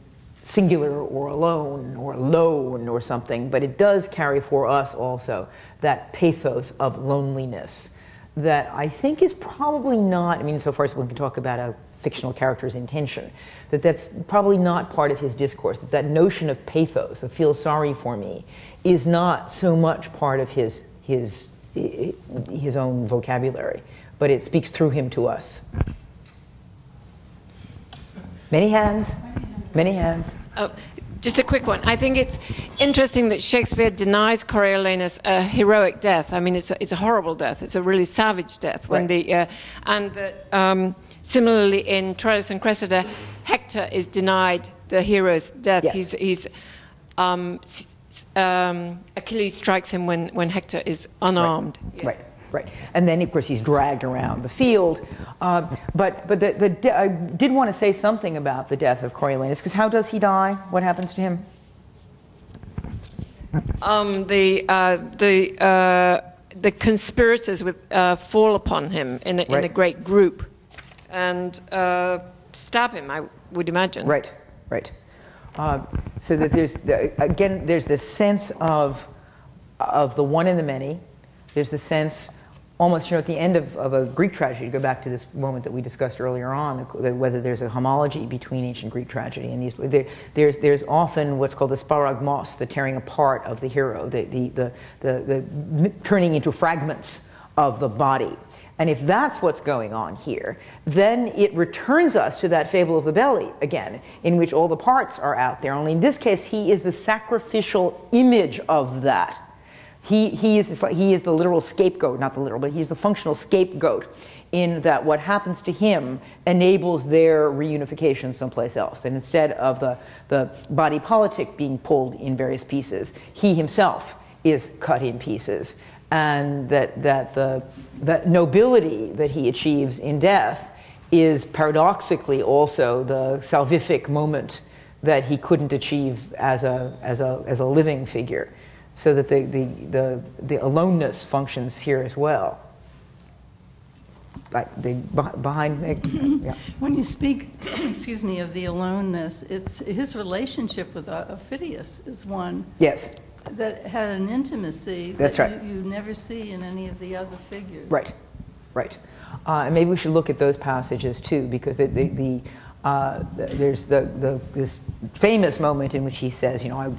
singular or alone or lone or something, but it does carry for us also that pathos of loneliness that I think is probably not, I mean, so far as we can talk about a fictional character's intention, that's probably not part of his discourse, that notion of pathos, of feel sorry for me, is not so much part of his own vocabulary, but it speaks through him to us. Many hands. Many hands. Oh, just a quick one. I think it's interesting that Shakespeare denies Coriolanus a heroic death. I mean, it's a horrible death. It's a really savage death. When right. And that similarly in Troilus and Cressida, Hector is denied the hero's death. Yes. Achilles strikes him when Hector is unarmed. Right. Yes. Right. Right, and then of course he's dragged around the field. But I did want to say something about the death of Coriolanus, because how does he die? What happens to him? The conspirators would fall upon him in a great group and stab him, I would imagine. Right, right. So that there's this sense of the one and the many. There's the sense, almost, at the end of a Greek tragedy, to go back to this moment that we discussed earlier on, whether there's a homology between ancient Greek tragedy and these. There's often what's called the sparagmos, the tearing apart of the hero, the turning into fragments of the body. And if that's what's going on here, then it returns us to that fable of the belly again, in which all the parts are out there. Only in this case, he is the sacrificial image of that. He is the literal scapegoat, not the literal, but he's the functional scapegoat, in that what happens to him enables their reunification someplace else. And instead of the body politic being pulled in various pieces, he himself is cut in pieces. And that nobility that he achieves in death is paradoxically also the salvific moment that he couldn't achieve as a living figure. So that the aloneness functions here as well. Like behind me. Yeah. When you speak, excuse me, of the aloneness, it's his relationship with Ophidius is one. Yes. That had an intimacy That's that right. you never see in any of the other figures. Right, right. And maybe we should look at those passages too, because there's this famous moment in which he says, I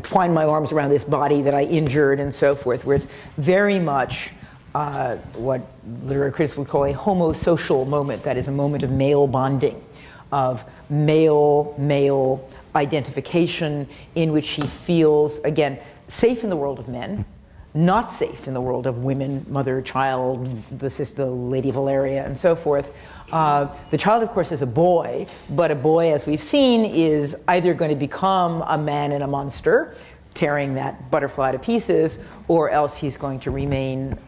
twine my arms around this body that I injured and so forth, where it's very much what literary critics would call a homosocial moment, that is a moment of male bonding, of male identification, in which he feels, again, safe in the world of men, not safe in the world of women, mother, child, the Lady Valeria, and so forth. The child, of course, is a boy, but a boy, as we've seen, is either going to become a man and a monster, tearing that butterfly to pieces, or else he's going to remain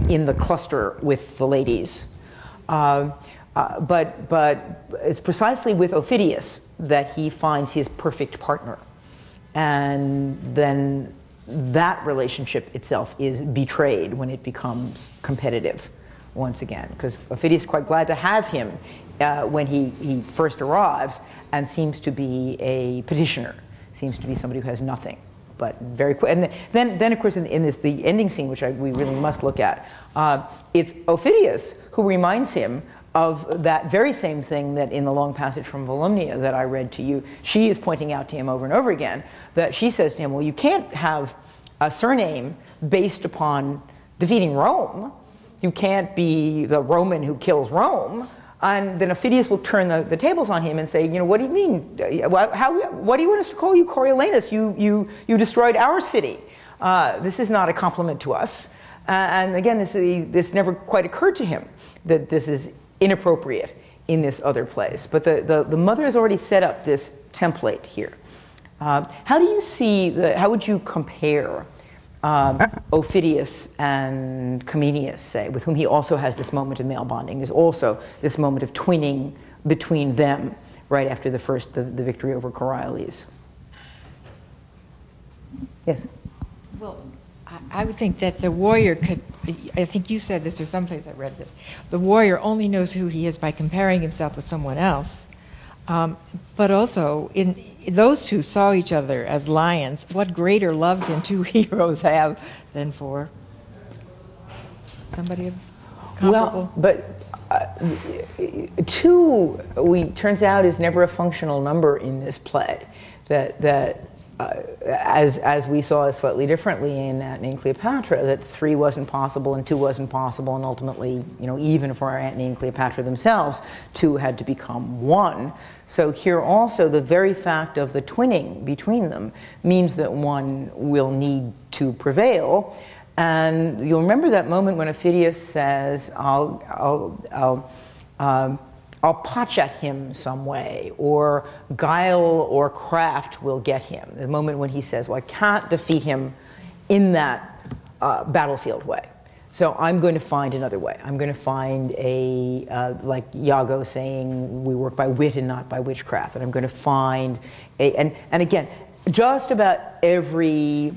in the cluster with the ladies. But it's precisely with Ophidius that he finds his perfect partner. And then that relationship itself is betrayed when it becomes competitive once again. Because Ophidius is quite glad to have him when he first arrives, and seems to be a petitioner, seems to be somebody who has nothing. But very quick, and then of course in the ending scene, which we really must look at, it's Ophidius who reminds him of that very same thing that in the long passage from Volumnia that I read to you, she is pointing out to him over and over again, that she says to him, well, you can't have a surname based upon defeating Rome. You can't be the Roman who kills Rome. And then Ophidius will turn the tables on him and say, what do you mean? What do you want us to call you, Coriolanus? You destroyed our city. This is not a compliment to us. And again, this never quite occurred to him, that this is inappropriate in this other place. But the mother has already set up this template here. How do you see, how would you compare Ophidius and Comenius, say, with whom he also has this moment of male bonding? There's also this moment of twinning between them right after the victory over Coriolanus. Yes? Well, I would think that the warrior could, I think you said this or someplace I read this, the warrior only knows who he is by comparing himself with someone else. But also, those two saw each other as lions. What greater love can two heroes have than for somebody of comparable? Well, but two, turns out, is never a functional number in this play. As we saw slightly differently in Antony and Cleopatra, that 3 wasn't possible and 2 wasn't possible, and ultimately, even for Antony and Cleopatra themselves, 2 had to become 1. So here also, the very fact of the twinning between them means that one will need to prevail. And you'll remember that moment when Ophidius says, I'll potch at him some way, or guile or craft will get him. The moment when he says, well, I can't defeat him in that battlefield way. So I'm going to find another way. I'm going to find like Iago saying, we work by wit and not by witchcraft. And I'm going to find and again, just about every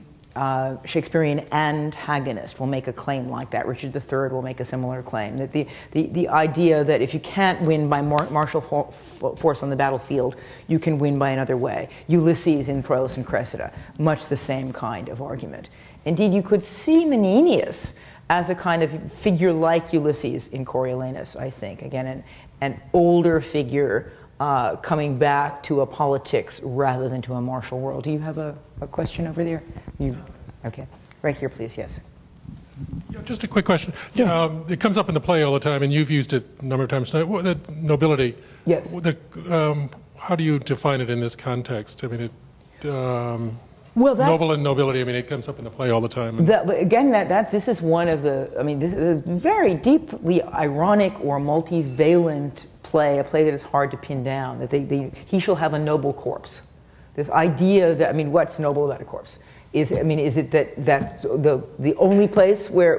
Shakespearean antagonist will make a claim like that. Richard III will make a similar claim, that the idea that if you can't win by martial force on the battlefield, you can win by another way. Ulysses in Troilus and Cressida, much the same kind of argument. Indeed, you could see Menenius as a kind of figure like Ulysses in Coriolanus, I think. Again, an older figure coming back to a politics rather than to a martial world. Do you have a question over there? Okay. Right here, please, yes. Yeah, just a quick question. Yes. It comes up in the play all the time, and you've used it a number of times tonight. The nobility. Yes. How do you define it in this context? I mean, noble and nobility, I mean, it comes up in the play all the time. Again, this is one of the, I mean, this is very deeply ironic or multivalent play, a play that is hard to pin down, that he shall have a noble corpse. This idea that, I mean, what's noble about a corpse? Is it that that's the only place where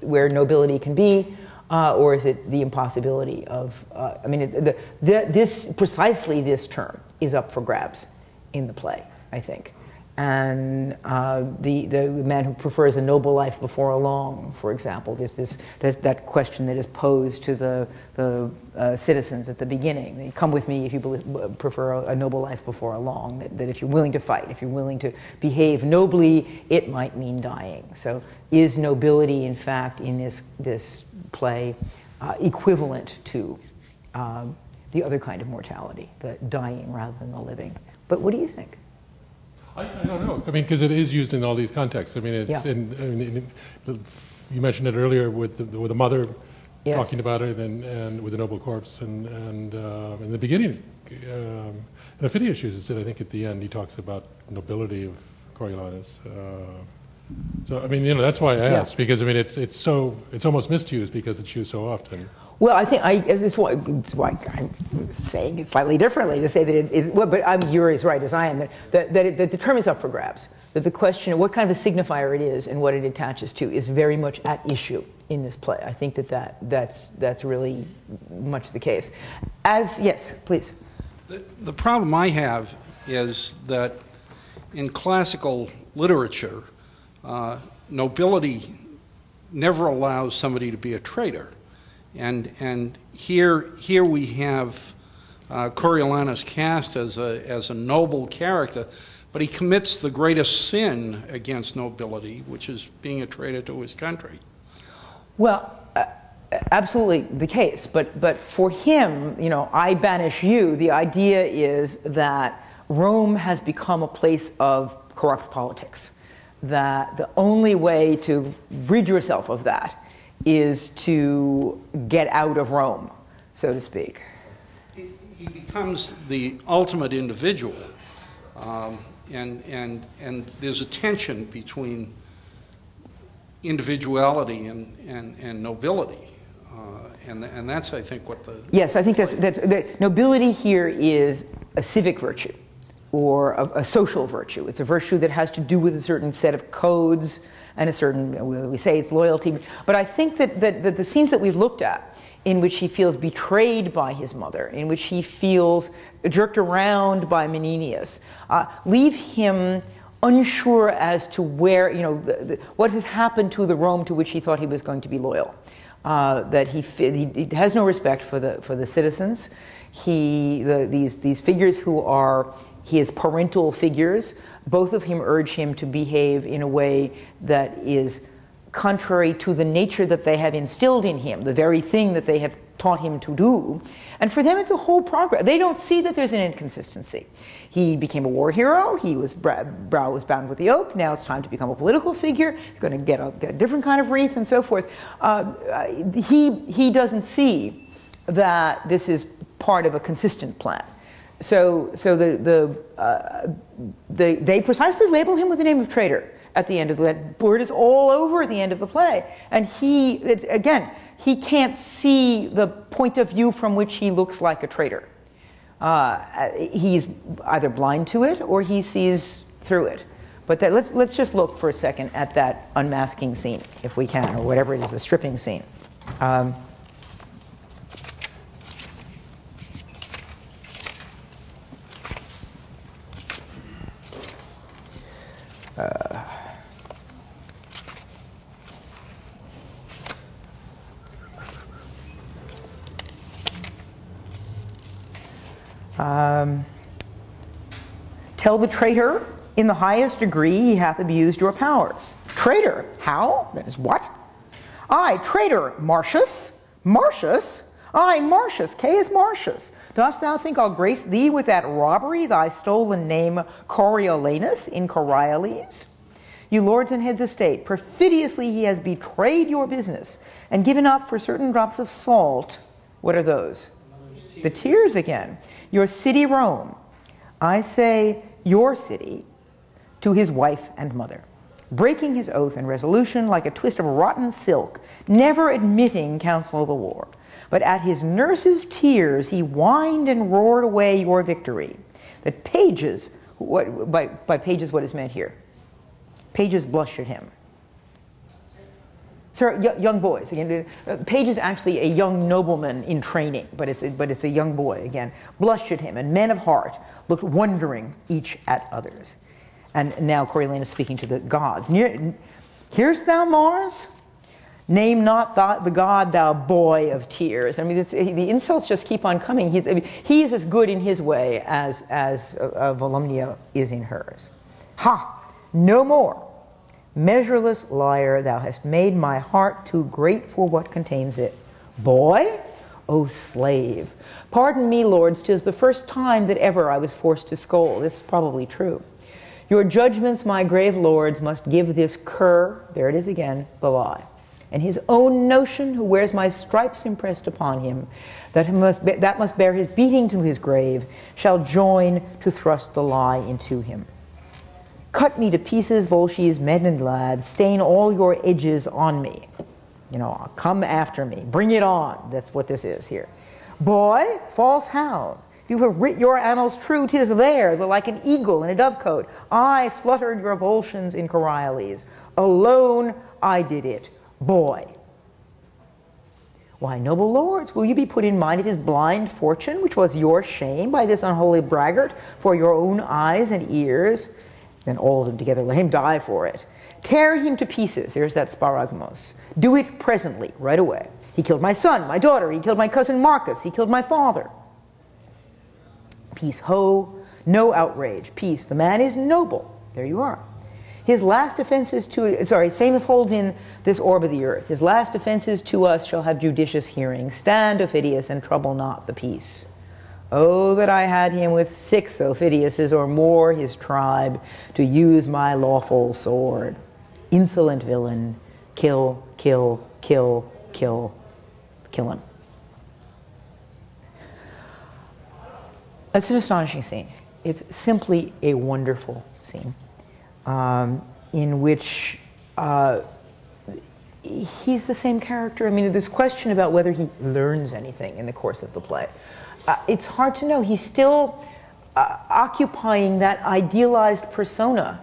nobility can be, or is it the impossibility of, I mean, precisely this term is up for grabs in the play, I think. And the man who prefers a noble life before a long, for example, there's that question that is posed to the citizens at the beginning. They come with me if you prefer a noble life before a long, that if you're willing to fight, if you're willing to behave nobly, it might mean dying. So is nobility, in fact, in this play equivalent to the other kind of mortality, the dying rather than the living? But what do you think? I don't know. I mean, because it is used in all these contexts. I mean, it's you mentioned it earlier with the mother talking about it, and with the noble corpse, and in the beginning, in Phidias uses it. I think at the end he talks about nobility of Coriolanus. So I mean, that's why I asked, because I mean, it's almost misused because it's used so often. Well, I think it's why I'm saying it slightly differently, to say that but you're as right as I am, that the term is up for grabs. That the question of what kind of a signifier it is and what it attaches to is very much at issue in this play. I think that's really much the case. Yes, please. The problem I have is that in classical literature, nobility never allows somebody to be a traitor. And here we have Coriolanus cast as a noble character, but he commits the greatest sin against nobility, which is being a traitor to his country. Well, absolutely the case. But for him, I banish you. The idea is that Rome has become a place of corrupt politics. That the only way to rid yourself of that is to get out of Rome, so to speak. He becomes the ultimate individual, and there's a tension between individuality and nobility, and that's, I think, what the... Yes, I think that nobility here is a civic virtue, or a social virtue. It's a virtue that has to do with a certain set of codes, and a certain, we say it's loyalty. But I think that the scenes that we've looked at, in which he feels betrayed by his mother, in which he feels jerked around by Menenius, leave him unsure as to where, what has happened to the Rome to which he thought he was going to be loyal. That he has no respect for the citizens. These figures who are his parental figures, both of him urge him to behave in a way that is contrary to the nature that they have instilled in him, the very thing that they have taught him to do. And for them, it's a whole progress. They don't see that there's an inconsistency. He became a war hero. He was brow was bound with the oak. Now it's time to become a political figure. He's going to get a different kind of wreath and so forth. He doesn't see that this is part of a consistent plan. So they precisely label him with the name of traitor at the end of that. Word is all over at the end of the play. And he can't see the point of view from which he looks like a traitor. He's either blind to it or he sees through it. But let's just look for a second at that unmasking scene, if we can, or whatever it is, the stripping scene. Tell the traitor, in the highest degree he hath abused your powers. Traitor, how? That is what? I, traitor, Marcius? Marcius? I, Marcius, Caius Marcius. Dost thou think I'll grace thee with that robbery, thy stolen name Coriolanus in Coriolis? You lords and heads of state, perfidiously he has betrayed your business and given up for certain drops of salt. What are those? The tears again. Your city Rome, I say your city, to his wife and mother, breaking his oath and resolution like a twist of rotten silk, never admitting counsel of the war. But at his nurse's tears he whined and roared away your victory. That pages, by pages what is meant here? Pages blushed at him. Sir, young boys, again, Page is actually a young nobleman in training, but it's a young boy, again. Blushed at him, and men of heart looked wondering each at others. And now Coriolanus speaking to the gods. Hearest thou, Mars? Name not the god, thou boy of tears. I mean, the insults just keep on coming. He is as good in his way as Volumnia is in hers. Ha! No more. Measureless liar, thou hast made my heart too great for what contains it. Boy? O slave. Pardon me, lords, 'tis the first time that ever I was forced to scold. This is probably true. Your judgments, my grave lords, must give this cur, there it is again, the lie. And his own notion, who wears my stripes impressed upon him, that must bear his beating to his grave, shall join to thrust the lie into him. Cut me to pieces, Volsces, men and lads, stain all your edges on me. You know, come after me, bring it on. That's what this is here. Boy, false hound, if you have writ your annals true, 'tis there, like an eagle in a dovecote. I fluttered your Volscians in Coriolis. Alone I did it, boy. Why, noble lords, will you be put in mind of his blind fortune, which was your shame by this unholy braggart, for your own eyes and ears? Then all of them together, let him die for it. Tear him to pieces, there's that sparagmos. Do it presently, right away. He killed my son, my daughter, he killed my cousin Marcus, he killed my father. Peace, ho, no outrage, peace. The man is noble, there you are. His last offenses his fame holds in this orb of the earth. His last offenses to us shall have judicious hearing. Stand, Ophidius, and trouble not the peace. Oh, that I had him with 6 Ophidiuses or more, his tribe, to use my lawful sword. Insolent villain, kill, kill, kill, kill, kill him. It's an astonishing scene. It's simply a wonderful scene in which he's the same character. I mean, this question about whether he learns anything in the course of the play. It's hard to know. He's still occupying that idealized persona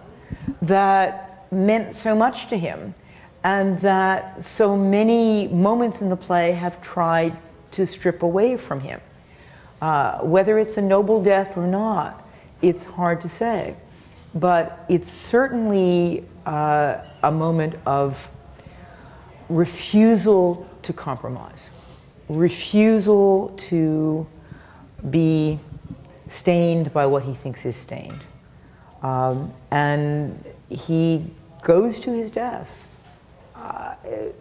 that meant so much to him and that so many moments in the play have tried to strip away from him. Whether it's a noble death or not, it's hard to say. But it's certainly a moment of refusal to compromise, refusal to be stained by what he thinks is stained. And he goes to his death,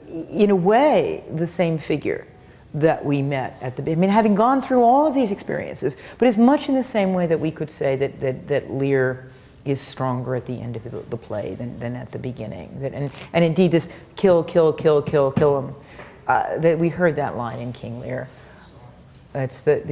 in a way, the same figure that we met at the beginning. I mean, having gone through all of these experiences, but it's much in the same way that we could say that Lear is stronger at the end of the play than at the beginning. And indeed, this kill, kill, kill, kill, kill him, that we heard that line in King Lear. It's this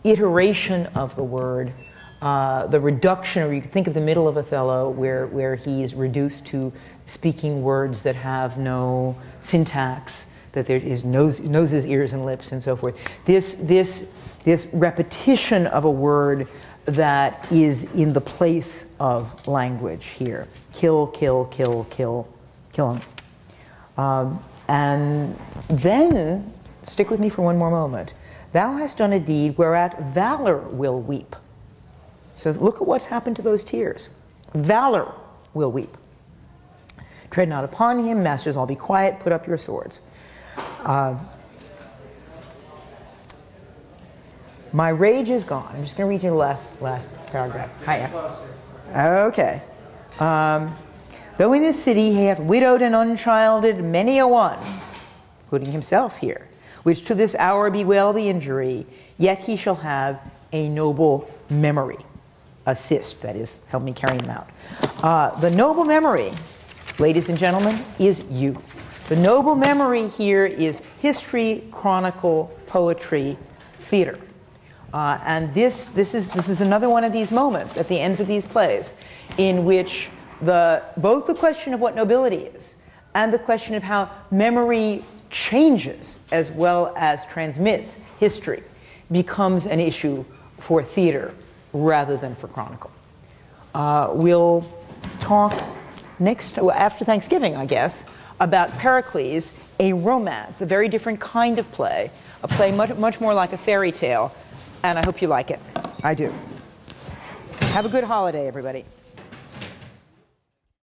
iteration of the word, the reduction, or you can think of the middle of Othello, where he's reduced to speaking words that have no syntax, that there is noses, ears, and lips, and so forth. This repetition of a word that is in the place of language here. Kill, kill, kill, kill, kill him. And then, stick with me for one more moment. Thou hast done a deed whereat valor will weep. So look at what's happened to those tears. Valor will weep. Tread not upon him, masters, all be quiet, put up your swords. My rage is gone. I'm just going to read you the last paragraph. Hiya. Okay. Though in this city he hath widowed and unchilded many a one, including himself here, which to this hour bewail the injury, yet he shall have a noble memory. Assist, that is, help me carry him out. The noble memory, ladies and gentlemen, is you. The noble memory here is history, chronicle, poetry, theater. And this is another one of these moments at the ends of these plays in which both the question of what nobility is and the question of how memory changes as well as transmits history becomes an issue for theater rather than for chronicle. We'll talk after Thanksgiving, I guess, about Pericles, a romance, a very different kind of play, a play much more like a fairy tale, and I hope you like it. I do. Have a good holiday, everybody.